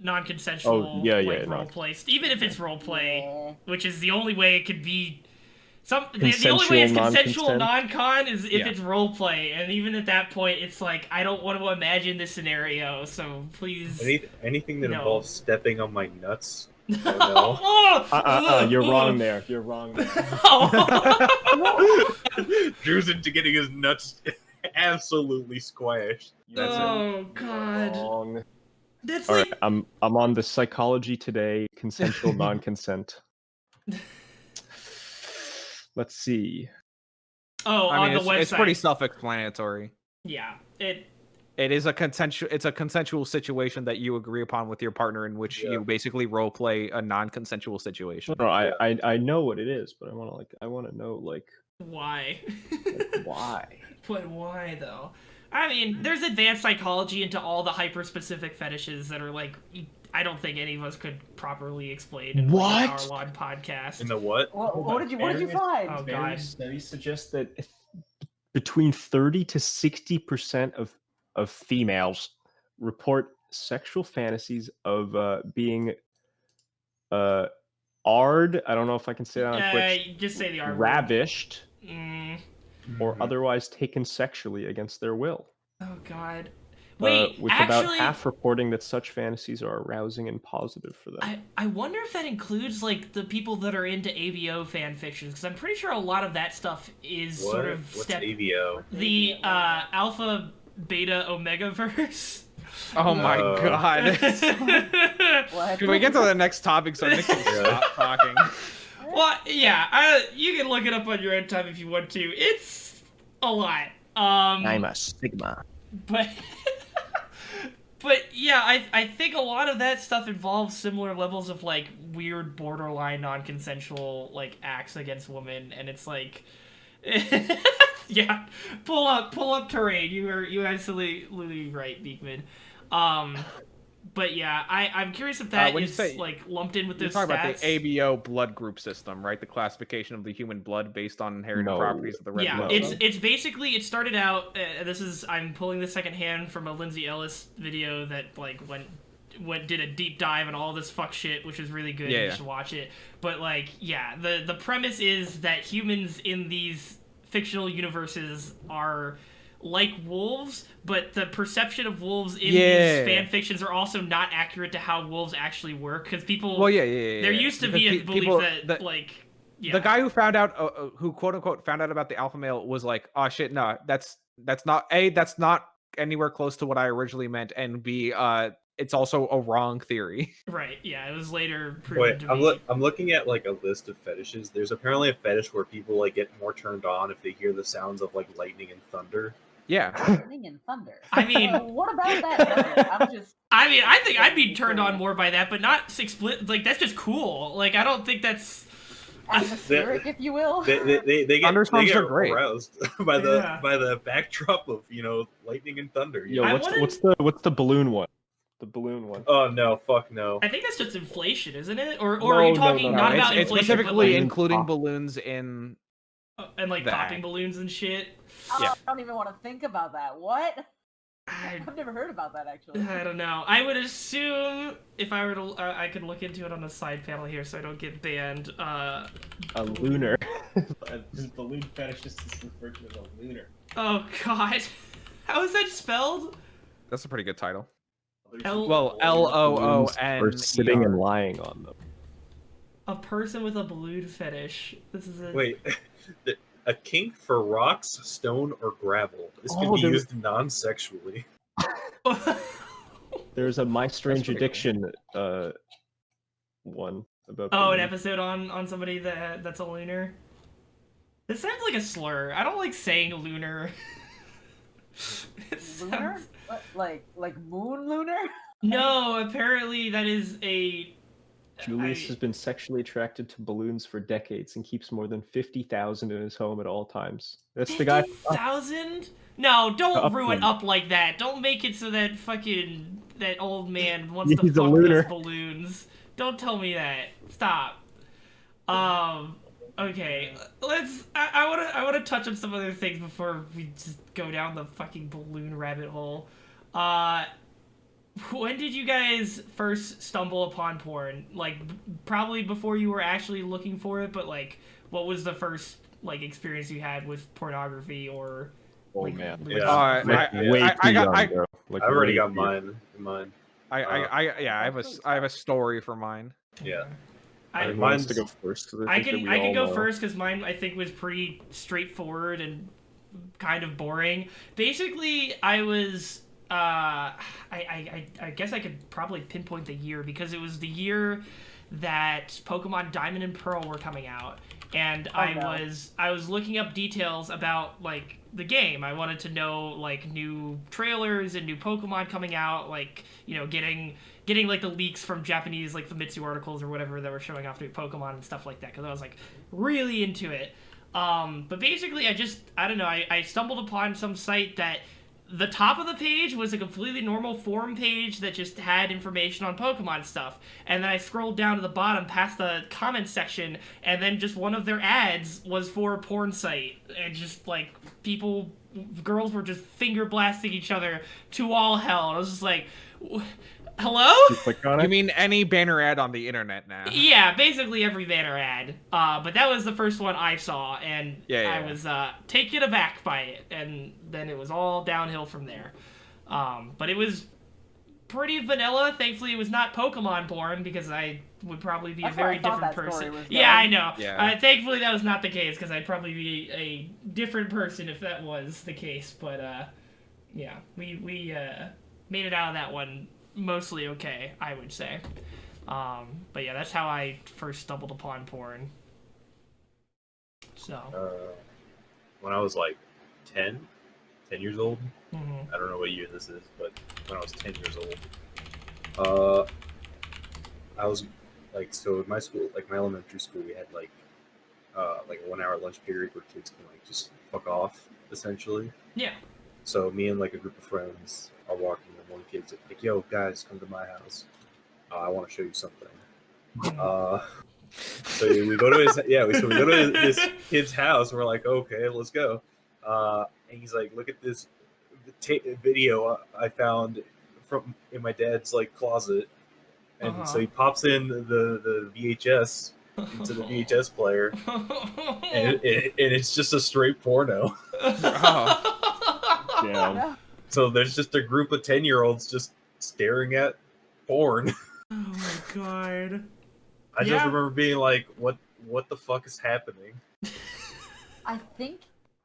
non-consensual.
Oh, yeah,
like,
no.
role play. Even if it's role play,
Yeah.
which is the only way it could be. The only way it's
Consensual
consensual
non-consent?
non-con is if
Yeah.
it's role play, and even at that point, it's like I don't want to imagine this scenario. So please.
Anything that
No.
involves stepping on my nuts. No.
Oh,
You're wrong there. You're wrong there.
Drew's into getting his nuts absolutely squashed.
That's it.
Oh God.
Wrong.
That's
All
like
right, I'm on the Psychology Today consensual non-consent. Let's see.
on the website.
it's pretty self-explanatory.
Yeah,
It is a consensual situation that you agree upon with your partner, in which
Yeah.
you basically role play a non-consensual situation.
No, I know what it is, but I want to know like
why?
why.
But why though? I mean, there's advanced psychology into all the hyper-specific fetishes that are like I don't think any of us could properly explain in like, an
What?
hour-long podcast.
In the what?
What did you find?
Oh, God.
Various studies suggest that between 30 to 60% of females report sexual fantasies of being ard. I don't know if I can say that on Twitch.
Just say the R word.
Ravished
Mm,
or otherwise taken sexually against their will.
oh God. Wait,
with
actually,
about half reporting that such fantasies are arousing and positive for them.
I wonder if that includes like the people that are into ABO fan fictions, because I'm pretty sure a lot of that stuff is
What?
sort of
What's AVO?
the Alpha Beta Omega verse.
Oh my
No.
god!
What?
Can we get to the next topic so Nick can
Yeah.
stop talking?
Well, yeah, you can look it up on your own time if you want to. It's a lot.
I'm a Sigma.
But but yeah, I think a lot of that stuff involves similar levels of like weird borderline non-consensual like acts against women, and it's like yeah, pull up terrain. You absolutely right, Beekman. But yeah, I'm curious if that
when you
is
say-
like lumped in with
You're
those
talking
stats.
about the ABO blood group system, right? The classification of the human blood based on inherited
No.
properties of the red
Yeah,
blood
blood.
it's basically it started out. I'm pulling this secondhand from a Lindsay Ellis video that like did a deep dive on all this fuck shit, which is really good.
Yeah,
You
yeah.
should watch it. But like, yeah, the premise is that humans in these fictional universes are like wolves, but the perception of wolves in
Yeah.
these fan fictions are also not accurate to how wolves actually work, because people.
Well, yeah.
There used to be a
Because
belief
people-
that like. Yeah.
The guy who found out, who quote unquote found out about the alpha male, was like, "Oh shit, no, that's not that's not anywhere close to what I originally meant, and B, it's also a wrong theory."
Right. Yeah. It was later proven
Wait,
to be.
I'm looking at like a list of fetishes. There's apparently a fetish where people like get more turned on if they hear the sounds of like lightning and thunder.
Yeah.
Lightning and thunder.
I mean-
What about that? I'm just.
I mean, I think I'd be turned on more by that, but not split. Like that's just cool. Like I don't think that's.
Atmospheric, if you will.
They get
Thunderstorms are
get
great.
aroused by the
Yeah.
by the backdrop of lightning and thunder.
Yo,
I
what's the balloon one? The balloon one.
Oh no, fuck no.
I think that's just inflation, isn't it? Or
No,
are you
no,
talking
no,
not
no.
about
it's
inflation,
specifically
but
including
pop.
balloons in.
and like
that.
popping balloons and shit?
Yeah.
I don't even want to think about that. What?
I,
I've never heard about that actually.
I don't know. I would assume if I were to, I could look into it on the side panel here, so I don't get banned.
A lunar. This balloon fetishist is referred to as a lunar.
Oh God, how is that spelled?
That's a pretty good title.
L-
Well, LOON.
Or sitting and lying on them.
A person with a balloon fetish. This is a.
Wait, a kink for rocks, stone, or gravel. This can
Oh,
be
there-
used non-sexually.
There's a My Strange
pretty cool.
Addiction one about.
Oh, an
balloons.
episode on somebody that's a lunar. This sounds like a slur. I don't like saying lunar. It
Lunar?
sounds-
What, like moon lunar?
No, apparently that is a.
Julius has been sexually attracted to balloons for decades and keeps more than 50,000 in his home at all times. That's the guy.
50,000? No, don't
Up
ruin
one.
up like that. Don't make it so that that old man wants to
He's a
fuck
lunar.
those balloons. Don't tell me that. Stop. Okay. I wanna touch on some other things before we just go down the fucking balloon rabbit hole. When did you guys first stumble upon porn? Like, probably before you were actually looking for it, but like, what was the first like experience you had with pornography or?
Oh
like,
man.
like-
Yeah.
Like,
I-
way
I
too
got-
young, bro. Like,
I've already
way
got
too-
mine. Mine.
I have a story for mine.
Yeah.
I,
Who wants to go first? 'Cause
I
think that
can
we
I can
all
go
know.
first because mine I think was pretty straightforward and kind of boring. Basically, I was I guess I could probably pinpoint the year because it was the year that Pokemon Diamond and Pearl were coming out, and I was looking up details about like the game. I wanted to know like new trailers and new Pokemon coming out, like getting like the leaks from Japanese like Famitsu articles or whatever that were showing off new Pokemon and stuff like that because I was like really into it. But basically I don't know, I stumbled upon some site that the top of the page was a completely normal forum page that just had information on Pokemon stuff. And then I scrolled down to the bottom past the comment section, and then just one of their ads was for a porn site. And just like girls were just finger blasting each other to all hell. And I was just like, hello?
You click on
You
it?
mean any banner ad on the internet now?
Yeah, basically every banner ad. But that was the first one I saw, and
Yeah.
I was taken aback by it, and then it was all downhill from there. But it was pretty vanilla. Thankfully, it was not Pokemon porn, because I would probably be
That's
a
where
very
I thought
different
that story
person.
was
Yeah, I
going.
know.
Yeah.
Thankfully, that was not the case, because I'd probably be a different person if that was the case. But, yeah, we made it out of that one mostly okay, I would say. But yeah, that's how I first stumbled upon porn. So.
When I was like 10 years old,
Mhm.
I don't know what year this is, but when I was 10 years old, I was like, so at my school, like my elementary school, we had like a 1 hour lunch period where kids can like just fuck off, essentially.
Yeah.
So me and like a group of friends are walking, and one kid's like, "Yo, guys, come to my house. I want to show you something." So we go to his so we go to this kid's house, and we're like, "Okay, let's go." And he's like, "Look at this video I found from in my dad's like closet." And so he pops in the VHS into the VHS player, and it's just a straight porno.
Damn.
Yeah.
So there's just a group of 10-year-olds just staring at porn.
Oh my god.
I
Yeah.
just remember being like, what the fuck is happening?
I think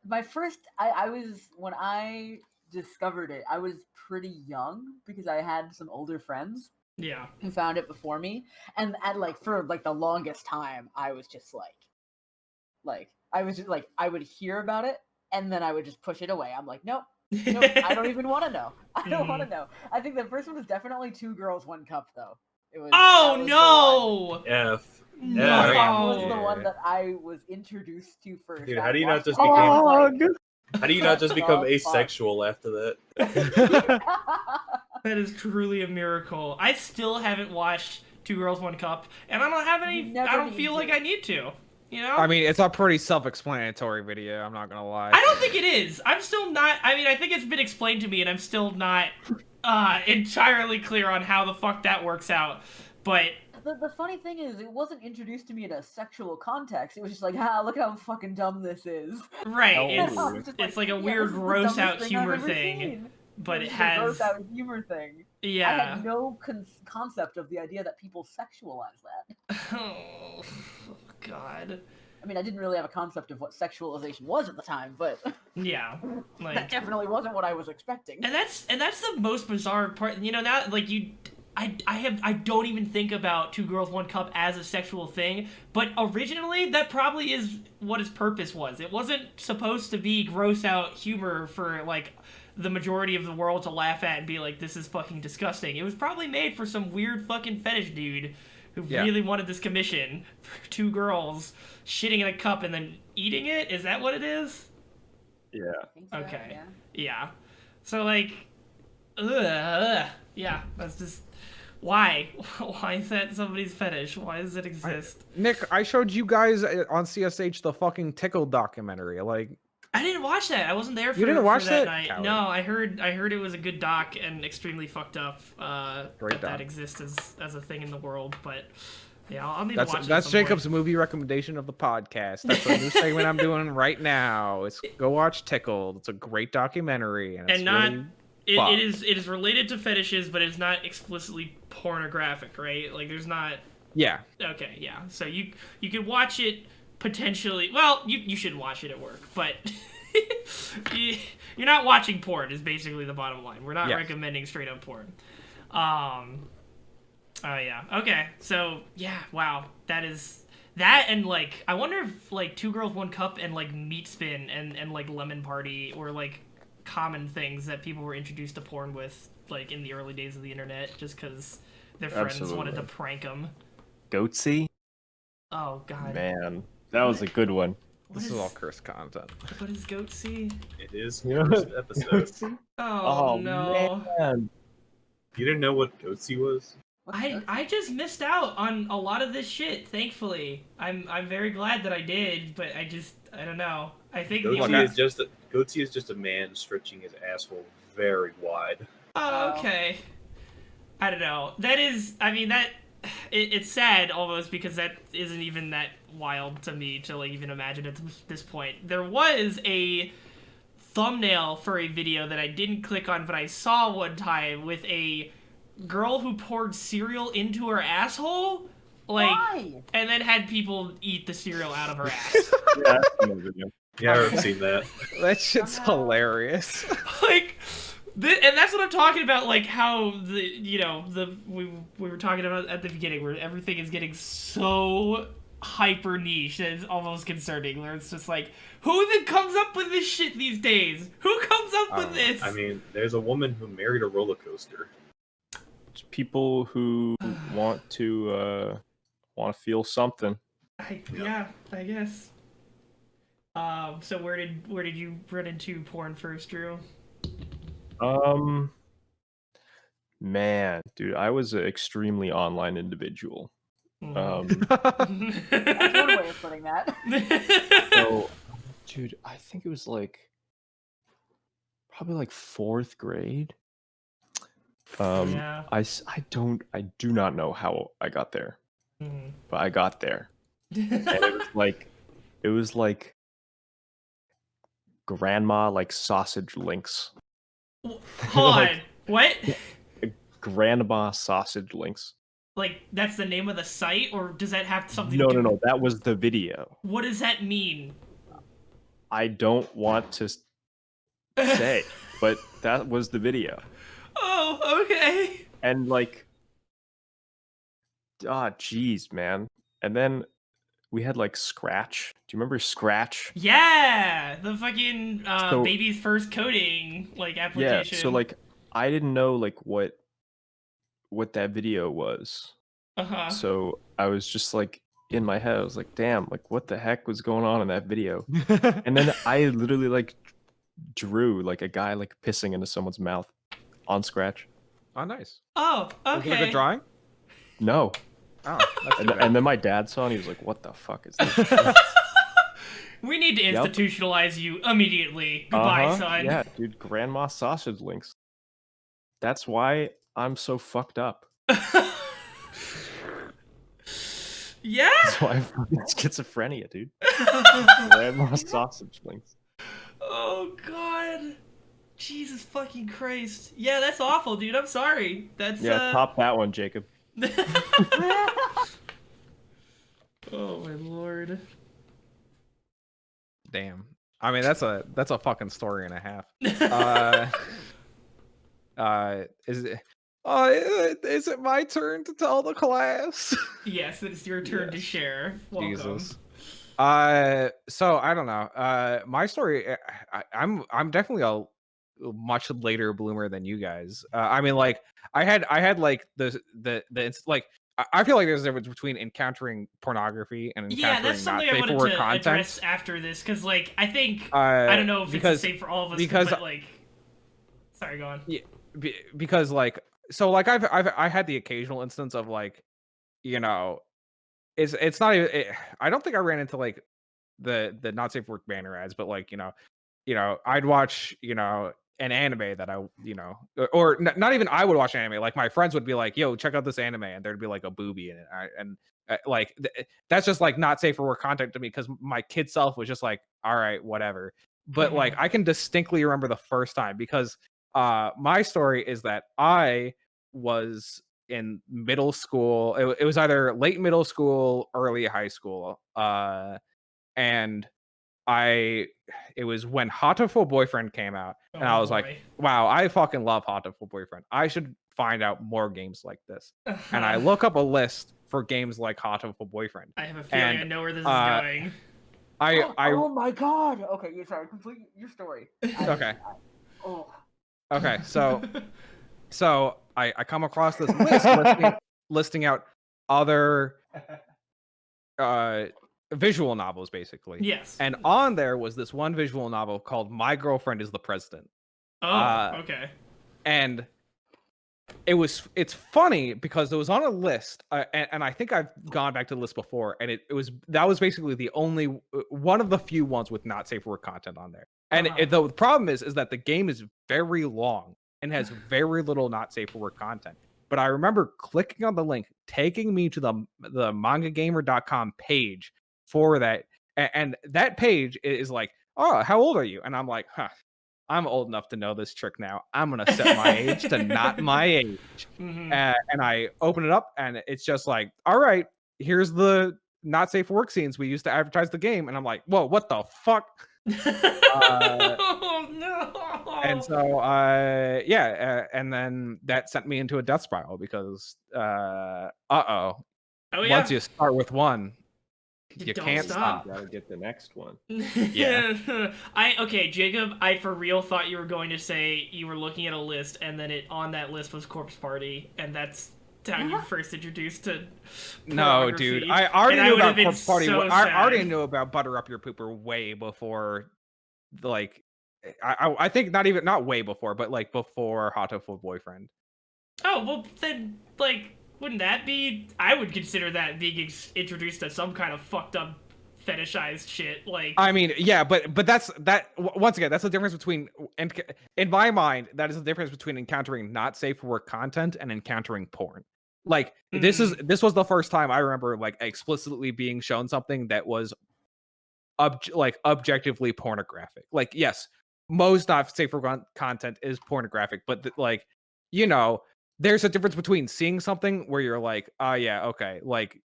my first, I was, when I discovered it, I was pretty young because I had some older friends
Yeah.
who found it before me. And for the longest time, I was just I was just like, I would hear about it and then I would just push it away. I'm like, nope, I don't even want to know. I don't want to know. I think the first one was definitely 2 Girls, 1 Cup, though. It was,
Oh
that was
no!
F.
No.
Yeah.
That was the
Yeah.
one that I was introduced to first.
Dude,
I
how do you not
watched
just
it and I
become-
was like,
How do you not just become
Oh, fuck.
asexual after that?
That is truly a miracle. I still haven't watched 2 Girls, 1 Cup, and I don't have any.
You never
I don't
need
feel like
to.
I need to. You know?
I mean, it's a pretty self-explanatory video. I'm not gonna lie.
I don't think it is. I'm still not. I mean, I think it's been explained to me, and I'm still not entirely clear on how the fuck that works out. But
The funny thing is, it wasn't introduced to me in a sexual context. It was just like, look how fucking dumb this is.
right,
Oh.
And
it's
I was just
it's like a
yeah,
weird
this is the
gross
dumbest
out
thing I've
humor
ever
thing,
seen.
but
This
it
is a gross
has
out humor thing. I
yeah.
had no concept of the idea that people sexualize that.
Oh god.
I mean, I didn't really have a concept of what sexualization was at the time, but
Yeah.
that
Like
definitely wasn't what I was expecting.
And that's the most bizarre part. You know, now like I don't even think about Two Girls One Cup as a sexual thing, but originally that probably is what its purpose was. It wasn't supposed to be gross out humor for like the majority of the world to laugh at and be like, this is fucking disgusting. It was probably made for some weird fucking fetish dude who really wanted this commission for two girls shitting in a cup and then eating it. Is that what it is?
Yeah.
I think so,
Okay.
yeah.
Yeah. So like, yeah, that's just why? Why is that somebody's fetish? Why does it exist?
Nick, I showed you guys on CSH the fucking Tickle documentary. Like,
I didn't watch that. I wasn't there for,
You didn't watch
for that
that?
night.
Coward.
No, I heard it was a good doc and extremely fucked up.
Great
that
doc.
that exists as a thing in the world, but yeah, I'll need
that's
to watch
that's
it at some
Jacob's
point.
movie recommendation of the podcast. That's a new segment I'm doing right now. It's go watch Tickled. It's a great documentary, and it's
And not
really
it is related to fetishes, but it's not explicitly pornographic, right? Like there's not.
yeah.
Okay, yeah. So you could watch it potentially. Well, you should watch it at work, but you're not watching porn. Is basically the bottom line. We're not
Yes.
recommending straight up porn. Oh yeah. Okay. So yeah. Wow. That is that, and like I wonder if like Two Girls One Cup and like Meat Spin and like Lemon Party were like common things that people were introduced to porn with like in the early days of the internet, just because their friends wanted to
Absolutely.
prank them.
Goatsy?
Oh god.
Man, that was a good one.
This is all cursed content.
What is Goatsy?
It is
You know
first episode.
Goatsy?
Oh, no.
man.
You didn't know what Goatsy was?
I just missed out on a lot of this shit, thankfully. I'm very glad that I did, but I don't know. I think the
Goatsy
only...
is just a man stretching his asshole very wide.
Oh, okay. I don't know. That is, I mean, it's sad almost because that isn't even that wild to me to like even imagine at this point. There was a thumbnail for a video that I didn't click on, but I saw one time with a girl who poured cereal into her asshole, like,
Why?
and then had people eat the cereal out of her ass.
Yeah, I've seen the video.
Yeah, I've seen that.
That shit's hilarious.
Like, and that's what I'm talking about. Like how we were talking about at the beginning, where everything is getting so hyper niche that it's almost concerning. Where it's just like, who even comes up with this shit these days? Who comes up with this?
I mean, there's a woman who married a roller coaster.
It's people who want to feel something.
Yeah, I guess. So where did you run into porn first, Drew?
Man, dude, I was an extremely online individual.
That's one way of putting that.
So, dude, I think it was like probably like 4th grade.
Yeah.
I do not know how I got there, but I got there, and it was like grandma like sausage links.
Hold
Like-
on. What?
Grandma sausage links.
Like that's the name of the site, or does that have something?
No,
to do
no, no. That was the video.
What does that mean?
I don't want to say, but that was the video.
Oh, okay.
And like, jeez, man. And then we had like Scratch. Do you remember Scratch?
Yeah, the fucking
So-
baby's first coding like
Yeah.
application.
So like, I didn't know like what that video was.
Uh-huh.
So I was just like in my head, I was like, damn, like what the heck was going on in that video? And then I literally like drew like a guy like pissing into someone's mouth on Scratch.
Oh, nice.
Oh,
Was it a
okay.
good drawing?
No.
Oh, that's too bad.
And then my dad saw it and he was like, what the fuck is this?
We need to
Yep.
institutionalize you immediately. Goodbye, son.
Yeah, dude, grandma sausage links. That's why I'm so fucked up.
Yeah.
That's why I have fucking schizophrenia, dude. Grandma sausage links.
Oh god. Jesus fucking Christ. Yeah, that's awful, dude. I'm sorry. That's
Yeah, top that one, Jacob.
Oh my lord.
Damn. I mean, that's a fucking story and a half. Is it? Is it my turn to tell the class?
Yes, it's your turn to
Yes.
share. Welcome.
Jesus. So I don't know. My story. I'm definitely a much later bloomer than you guys. I mean, like I had like like I feel like there's a difference between encountering pornography and
Yeah, that's
encountering not
something I
safe for
wanted
work
to address
content.
after this, because, like, I think, I don't know if it's the
Because
same for all of us,
because
but, like, sorry, go on.
yeah, because like so like I had the occasional instance of like you know it's not even I don't think I ran into like the not safe for work banner ads, but like I'd watch an anime that not even I would watch anime. Like my friends would be like, "Yo, check out this anime," and there'd be like a boobie in it, that's just like not safe for work content to me because my kid self was just like, "All right, whatever." But like I can distinctly remember the first time because my story is that I was in middle school. It was either late middle school, early high school, and I it was when Hatoful Boyfriend came out, and
Oh
I was like,
boy.
"Wow, I fucking love Hatoful Boyfriend. I should find out more games like this." And I
Uh-huh.
look up a list for games like Hatoful Boyfriend,
I have a feeling I
and
know where this is
uh,
going.
I
Oh my god. Okay, you're sorry. Complete your story.
okay,
Oh.
okay, so I come across this list listing out other uh visual novels basically,
Yes.
and on there was this one visual novel called My Girlfriend is the President.
Oh,
uh
okay.
and it's funny because it was on a list, and I think I've gone back to the list before, and that was basically the only one of the few ones with not safe for work content on there. And
Uh-huh.
the problem is that the game is very long and has very little not safe for work content. But I remember clicking on the link, taking me to the mangagamer.com page for that, and that page is like, "Oh, how old are you?" And I'm like, "Huh, I'm old enough to know this trick now. I'm gonna set my age to not my age."
Mhm.
And I open it up, and it's just like, "All right, here's the not safe for work scenes we used to advertise the game." And I'm like, "Whoa, what the fuck?"
Oh
And
no.
so, and then that sent me into a death spiral because,
Oh
once
yeah.
you start with one,
You
you
don't
can't
You
stop.
gotta get the next one.
Yeah.
Okay, Jacob, I for real thought you were going to say you were looking at a list and then on that list was Corpse Party, and that's how you first introduced to
No, dude.
pornography.
I already
And I
knew
would have
about
been
Corpse Party.
so
I already
sad.
knew about Butter Up Your Pooper way before, like, I think not way before, but like before Hot Full Boyfriend.
Oh, well then, like, wouldn't that be? I would consider that being introduced to some kind of fucked up fetishized shit. Like,
I mean, yeah, but once again, that's the difference between, and in my mind, that is the difference between encountering not safe for work content and encountering porn. Like this was the first time I remember like explicitly being shown something that was objectively pornographic. Like, yes, most not safe for content is pornographic, but like, you know, there's a difference between seeing something where you're like, oh yeah, okay, like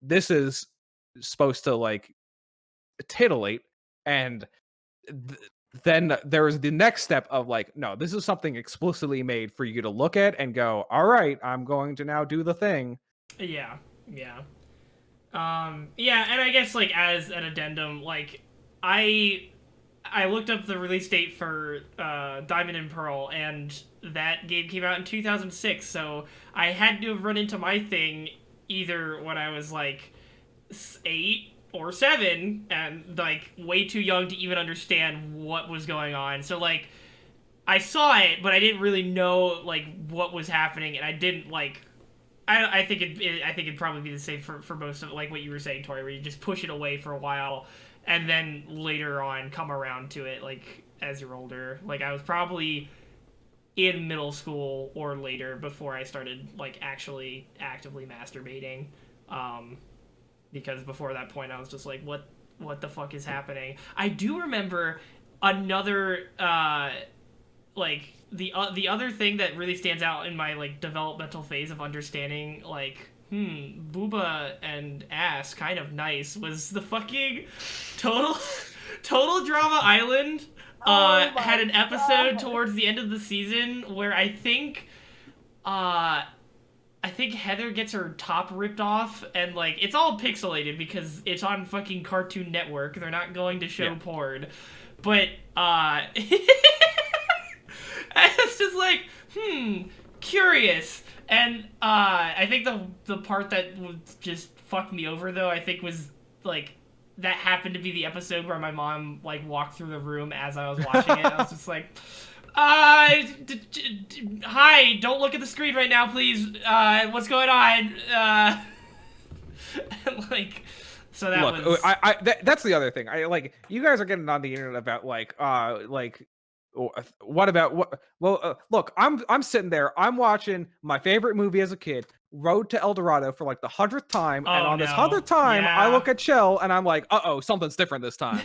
this is supposed to like titillate, and th- then there's the next step of like, no, this is something explicitly made for you to look at and go, all right, I'm going to now do the thing.
yeah, yeah. Yeah, and I guess like as an addendum, like I I looked up the release date for Diamond and Pearl, and that game came out in 2006. So I had to have run into my thing either when I was like 8 or 7, and like way too young to even understand what was going on. So like I saw it, but I didn't really know like what was happening, and I didn't like I think I think it'd probably be the same for most of like what you were saying, Tori, where you just push it away for a while, and then later on come around to it like as you're older. Like I was probably in middle school or later before I started like actually actively masturbating, because before that point I was just like, what the fuck is happening? I do remember another like the other thing that really stands out in my like developmental phase of understanding like booba and ass kind of nice was the fucking total total drama island
Oh my
had an episode
God.
towards the end of the season where I think I think Heather gets her top ripped off, and like it's all pixelated because it's on fucking Cartoon Network. They're not going to show porn, but it's just like curious. And I think the part that would just fucked me over though, I think was like that happened to be the episode where my mom like walked through the room as I was watching it. I was just like. Hi, don't look at the screen right now, please. What's going on? Like, so that was...
that's the other thing. I like, you guys are getting on the internet about what about what? Well, look, I'm sitting there. I'm watching my favorite movie as a kid, Road to El Dorado, for like the 100th time, and on this 100th time, I look at Chell and I'm like, uh-oh, something's different this time.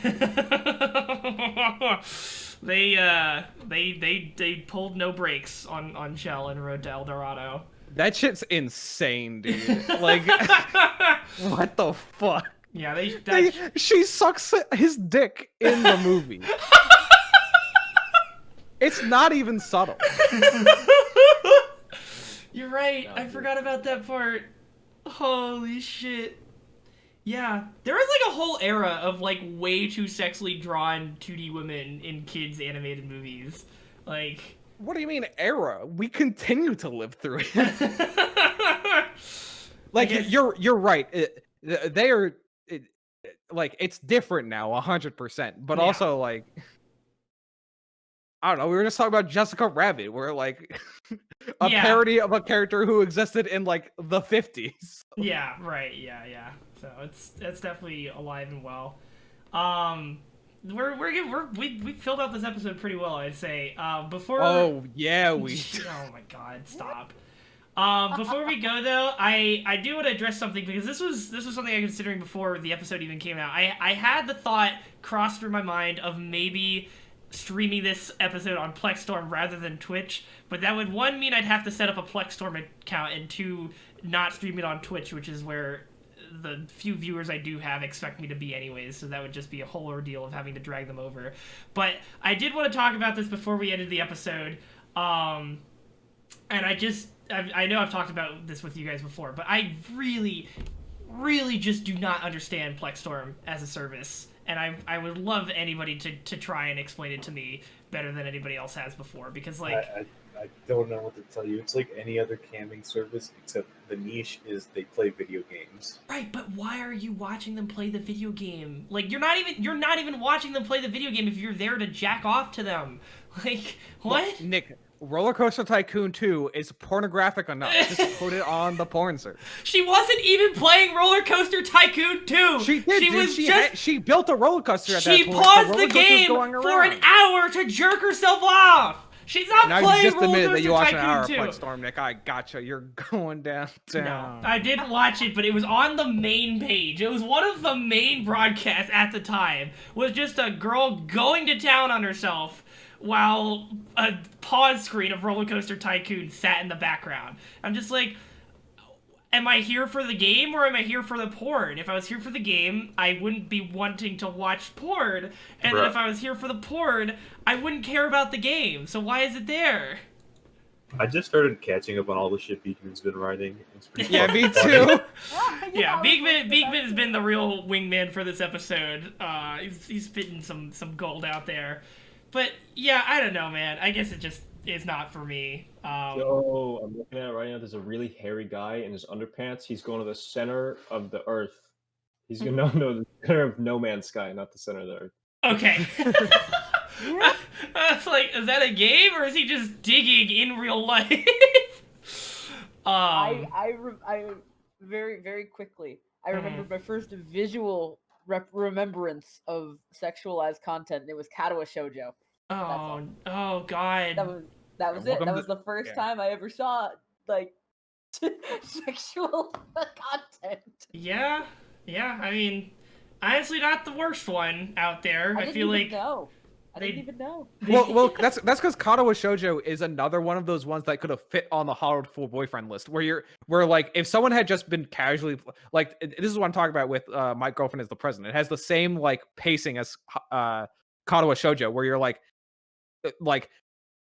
They pulled no brakes on Chell and Road to El Dorado.
That shit's insane, dude. Like, what the fuck?
Yeah,
she sucks his dick in the movie. It's not even subtle.
You're right. I forgot about that part. Holy shit. Yeah, there was like a whole era of like way too sexually drawn 2D women in kids animated movies. Like,
what do you mean era? We continue to live through it. Like, you're right. They are like, it's different now 100%, but also like, I don't know, we were just talking about Jessica Rabbit, where like a parody of a character who existed in like the 50s.
Yeah, right. Yeah. So it's definitely alive and well. We filled out this episode pretty well, I'd say. Before.
Oh yeah, we.
Oh my God! Stop. Before we go though, I do want to address something because this was something I was considering before the episode even came out. I had the thought cross through my mind of maybe streaming this episode on Plexstorm rather than Twitch, but that would, one, mean I'd have to set up a Plexstorm account, and two, not stream it on Twitch, which is where the few viewers I do have expect me to be anyways, so that would just be a whole ordeal of having to drag them over. But I did want to talk about this before we ended the episode, and I know I've talked about this with you guys before, but I really just do not understand Plexstorm as a service. And I would love anybody to try and explain it to me better than anybody else has before, because like
I don't know what to tell you. It's like any other camming service, except the niche is they play video games.
Right, but why are you watching them play the video game? Like, you're not even watching them play the video game if you're there to jack off to them. Like, what?
Look, Nick, Roller Coaster Tycoon 2 is pornographic enough. Just put it on the porn service.
She wasn't even playing Roller Coaster Tycoon 2.
She did. She built a roller coaster at that point.
She paused the game for an hour to jerk herself off. She's not playing Roller Coaster Tycoon 2. Now you just admitted that you watched an hour of
Plexstorm, Nick. I gotcha. You're going down.
No, I didn't watch it, but it was on the main page. It was one of the main broadcasts at the time. Was just a girl going to town on herself, while a pause screen of Roller Coaster Tycoon sat in the background. I'm just like, am I here for the game or am I here for the porn? If I was here for the game, I wouldn't be wanting to watch porn. And then if I was here for the porn, I wouldn't care about the game. So why is it there?
I just started catching up on all the shit Beekman's been writing.
Yeah, me too.
Yeah, Beekman has been the real wingman for this episode. He's spitting some gold out there. But yeah, I don't know, man. I guess it just is not for me.
So I'm looking at it right now. There's a really hairy guy in his underpants. He's going to the center of the earth. He's going to the center of No Man's Sky, not the center of the earth.
Okay. It's like, is that a game or is he just digging in real life?
I very, very quickly, I remember my first visual remembrance of sexualized content, and it was Katawa Shoujo.
Oh God.
That was it. That was the first time I ever saw like sexual content.
Yeah. I mean, honestly, not the worst one out there. I feel like
I didn't even know.
Well, that's because Katawa Shoujo is another one of those ones that could have fit on the Hollywood Full Boyfriend list, where like, if someone had just been casually, like, this is what I'm talking about with My Girlfriend is the President. It has the same like pacing as Katawa Shoujo, where you're like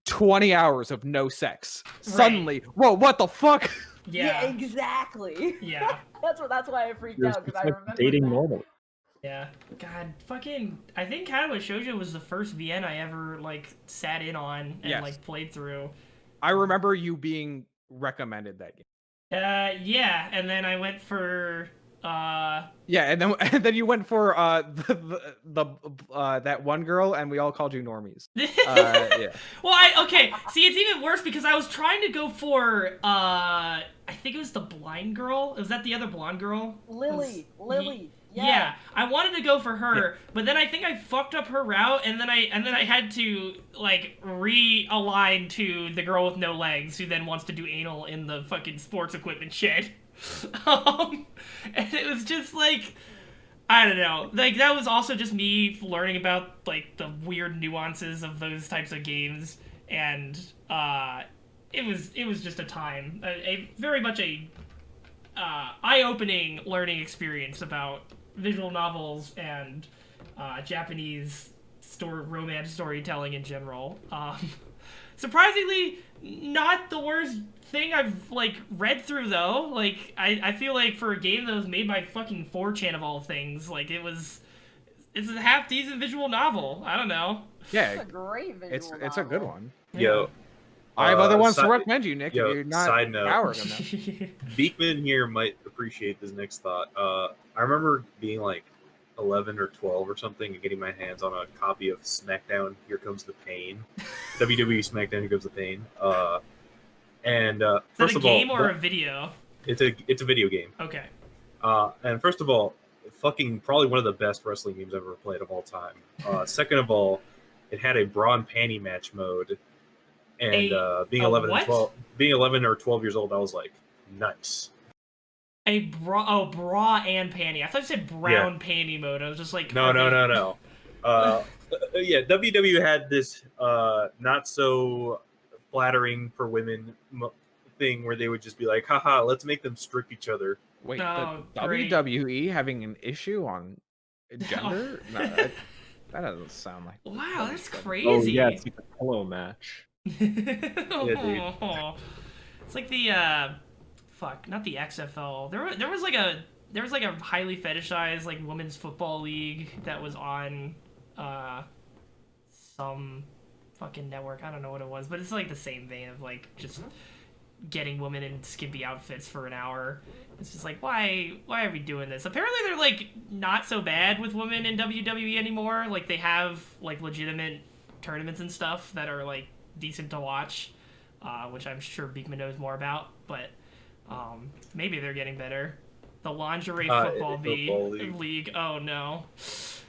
20 hours of no sex. Suddenly, whoa, what the fuck?
Yeah,
Yeah.
exactly.
Yeah.
that's why I freaked
It's
out because
just
I
like
remember
dating
that.
normally.
Yeah. God, fucking. I think Katawa Shoujo was the first VN I ever like sat in on and
Yes.
like played through.
I remember you being recommended that game.
Yeah, and then I went for
Yeah, and then you went for the that one girl, and we all called you normies. Yeah.
Well, okay. See, it's even worse because I was trying to go for I think it was the blind girl. Was that the other blonde girl?
Lily.
Yeah, I wanted to go for her, but then I think I fucked up her route, and then I had to like realign to the girl with no legs, who then wants to do anal in the fucking sports equipment shed. And it was just like, I don't know, like that was also just me learning about like the weird nuances of those types of games, and it was just a time, a very much a eye-opening learning experience about visual novels and Japanese romance storytelling in general. Surprisingly, not the worst thing I've like read through though. Like I feel like for a game that was made by fucking 4chan of all things, like it's a half decent visual novel. I don't know.
Yeah,
It's a great visual
it's a good
novel.
one.
Yo,
I have other ones to
side-
recommend you, Nick.
yo,
if you're not
side note.
powering them.
Beekman here might appreciate this next thought. I remember being like 11 or 12 or something and getting my hands on a copy of SmackDown Here Comes the Pain. WWE SmackDown Here Comes the Pain. And
Is
first
that a
of all,
game or a video?
it's a video game.
Okay.
And first of all, fucking probably one of the best wrestling games I've ever played of all time. Second of all, it had a bra and panty match mode. And being 11
what?
and 12, being 11 or 12 years old, I was like, nice.
A bra and panty. I thought you said brown panty mode. I was just like,
No. Yeah, WW had this not so flattering for women thing where they would just be like, haha, let's make them strip each other.
Wait,
Oh,
the
great.
WWE having an issue on gender? No, that doesn't sound like.
Wow, that's
Oh
crazy.
yeah, it's like a pillow match.
It's like the fuck, not the XFL. There was like a highly fetishized like women's football league that was on some fucking network. I don't know what it was, but it's like the same vein of like just getting women in skimpy outfits for an hour. It's just like, why are we doing this? Apparently they're like not so bad with women in WWE anymore. Like they have like legitimate tournaments and stuff that are like decent to watch, which I'm sure Beekman knows more about, but maybe they're getting better. The lingerie football league. Oh no.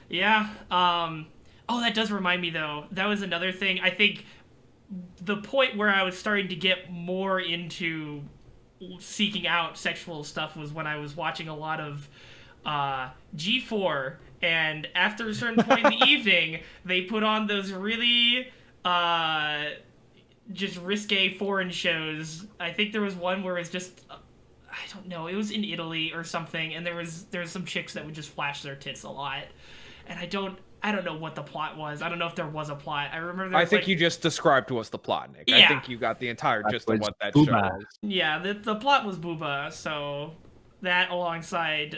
Yeah. Oh, that does remind me though. That was another thing. I think the point where I was starting to get more into seeking out sexual stuff was when I was watching a lot of G4, and after a certain point in the evening, they put on those really just risque foreign shows. I think there was one where it was just I don't know, it was in Italy or something, and there was some chicks that would just flash their tits a lot, and I don't know what the plot was. I don't know if there was a plot. I remember there was,
I think you just described to us the plot, Nick.
Yeah.
I think you got the entire gist of what that show
Booba.
was.
Yeah, the plot was booba, so that alongside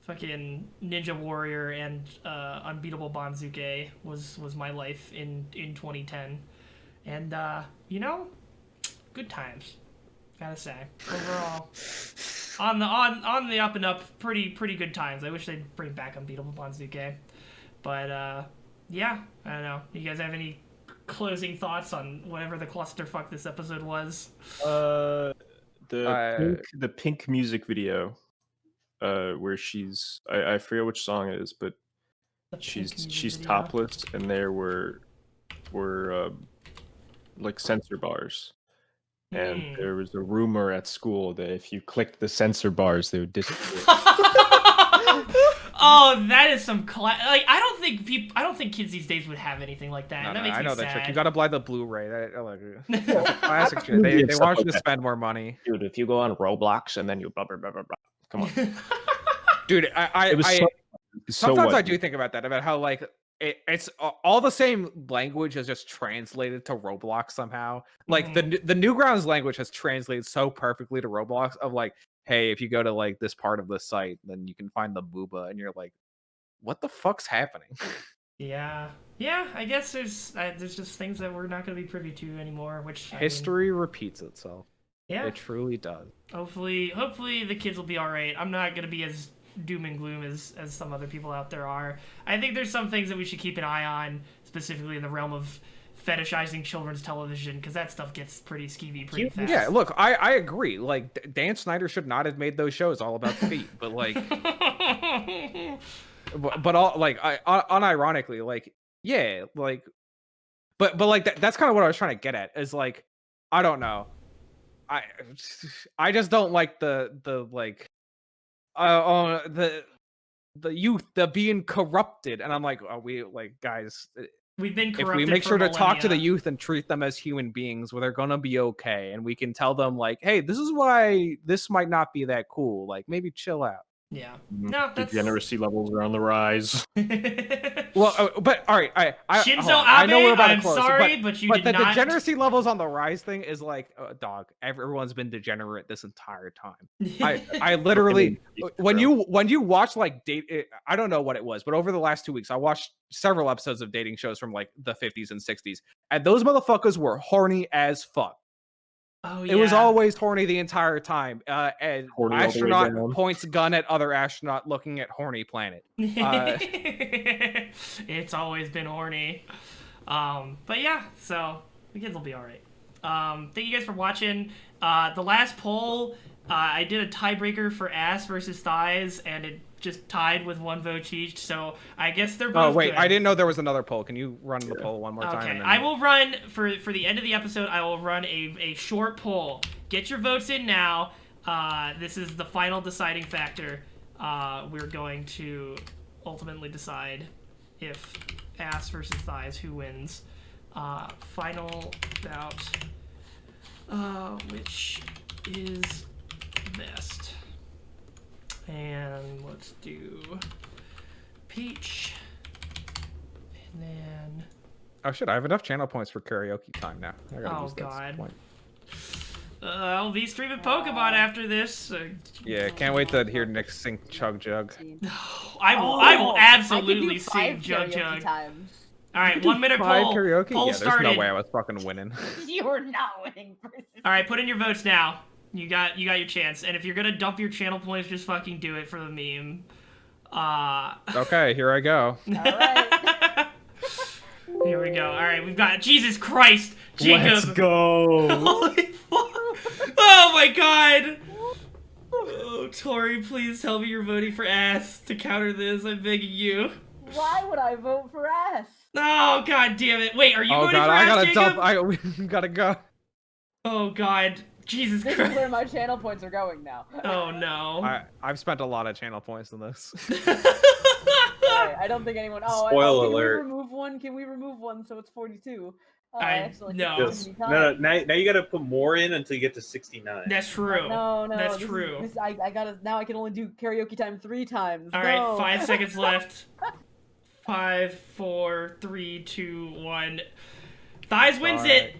fucking Ninja Warrior and Unbeatable Banzuke was my life in 2010. And you know, good times. Gotta say. Overall on the up and up, pretty good times. I wish they'd bring back Unbeatable Banzuke. But yeah, I don't know. You guys have any closing thoughts on whatever the clusterfuck this episode was?
The pink music video, where she's I forget which song it is, but
The pink
she's
music video.
topless, and there were like censor bars, and there was a rumor at school that if you clicked the censor bars, they would disappear.
Oh, that is some like I don't think kids these days would have anything like that. That makes
I
me
know
sad.
that trick. You gotta buy the Blu-ray. Classic shit. They want you to spend more money.
Dude, if you go on Roblox and then you blah blah blah blah blah. Come on.
Dude,
It was so
sometimes I
what,
do think about that, about how like it's all the same language is just translated to Roblox somehow. Like the Newgrounds language has translated so perfectly to Roblox of like, hey, if you go to like this part of the site, then you can find the booba, and you're like, what the fuck's happening?
Yeah, I guess there's just things that we're not going to be privy to anymore, which
History repeats itself.
Yeah,
it truly does.
Hopefully the kids will be all right. I'm not going to be as doom and gloom as some other people out there are. I think there's some things that we should keep an eye on, specifically in the realm of fetishizing children's television, because that stuff gets pretty skeevy pretty fast.
Yeah, look, I agree. Like Dan Snyder should not have made those shows all about feet, but like, but all like, unironically, like, yeah, like, but like that's kind of what I was trying to get at. Is like, I don't know, I just don't like the like, the youth, the being corrupted, and I'm like, oh, we like guys.
We've been corrupted.
If we make sure to talk to the
millennia.
youth and treat them as human beings, well, they're gonna be okay, and we can tell them like, hey, this is why this might not be that cool. Like, maybe chill out.
Yeah. No, that's
Degeneracy levels are on the rise.
Well, but all right,
Shinzo
hold on. I know we're
Abe,
about to
I'm
close,
sorry, but you
but
did
the
not.
degeneracy levels on the rise thing is like, dog. Everyone's been degenerate this entire time. I literally when you watch like I don't know what it was, but over the last 2 weeks, I watched several episodes of dating shows from like the 50s and 60s, and those motherfuckers were horny as fuck.
Oh, yeah.
It was always horny the entire time. And
Horny all the way
astronaut
down.
points gun at other astronaut looking at horny planet.
It's always been horny. But yeah, so the kids will be all right. Thank you guys for watching. The last poll, I did a tiebreaker for ass versus thighs, and it just tied with 1 vote each. So I guess they're both.
Oh wait,
good.
I didn't know there was another poll. Can you run the poll one more time?
Okay,
And then...
I will run for the end of the episode. I will run a short poll. Get your votes in now. This is the final deciding factor. We're going to ultimately decide if ass versus thighs, who wins. Final bout. Which is best? And let's do Peach. And then...
Oh shit, I have enough channel points for karaoke time now. I gotta
Oh,
use that
God.
point.
I'll be streaming Pokemon after this.
Yeah, can't wait to hear Nick sing Chug Jug.
I will absolutely
I
sing
could do
Jug
5
Jug.
karaoke times.
All right, 1 minute
Five
poll.
karaoke?
Poll
Yeah, there's
started.
no way I was fucking winning.
You're not winning.
All right, put in your votes now. You got your chance. And if you're gonna dump your channel points, just fucking do it for the meme.
Okay, here I go.
All right.
Here we go. All right, we've got Jesus Christ, Jacob.
Let's go.
Holy fuck! Oh my God! Oh, Tori, please tell me you're voting for ass to counter this. I'm begging you.
Why would I vote for ass?
Oh God damn it! Wait, are you
Oh
voting
god,
for
I
ass,
gotta
Jacob?
dump. We gotta go.
Oh God, Jesus
This is
Christ!
where my channel points are going now.
Oh no.
I've spent a lot of channel points in this.
Alright, I don't think anyone. Oh,
Spoil
can
alert.
we remove one? Can we remove one so it's 42?
no.
Yes. No, now you gotta put more in until you get to 69.
That's true.
No,
That's
this is-
true.
I gotta. Now I can only do karaoke time 3 times.
All right,
Go.
5 seconds left. 5, 4, 3, 2, 1. Thighs wins it.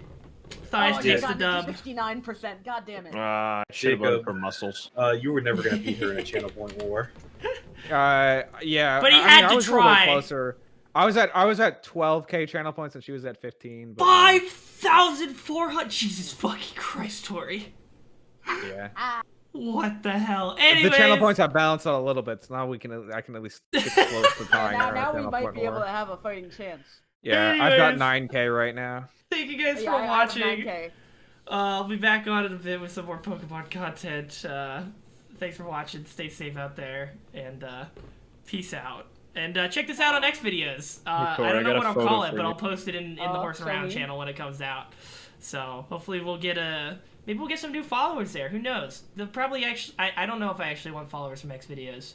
Thighs
Oh,
takes
I
the
got
dub.
69%. God damn it.
I should have voted
Jacob.
for muscles.
You were never gonna beat her in a channel point war.
Yeah.
But he
I
had
mean,
to
I was a little bit
try.
closer. I was at 12k channel points and she was at 15. But,
5,400. Jesus fucking Christ, Tori.
Yeah.
What the hell? Anyways,
The channel points have balanced out a little bit, so now I can at least get close to tying her.
Now
at
we
channel
might
point
be able
war.
to have a fighting chance.
Yeah, I've got
Anyways.
9k right now.
Thank you guys
Yeah,
for
I have
watching.
9K.
I'll be back on in a bit with some more Pokemon content. Thanks for watching. Stay safe out there, and peace out. And check this out on X videos. I
Tori,
don't
I
know
got
what
a
I'll
photo
call it,
for
but
you.
I'll post it in the Horse
show
Around
me.
channel when it comes out. So hopefully we'll get maybe we'll get some new followers there. Who knows? They'll probably actually. I don't know if I actually want followers from X videos.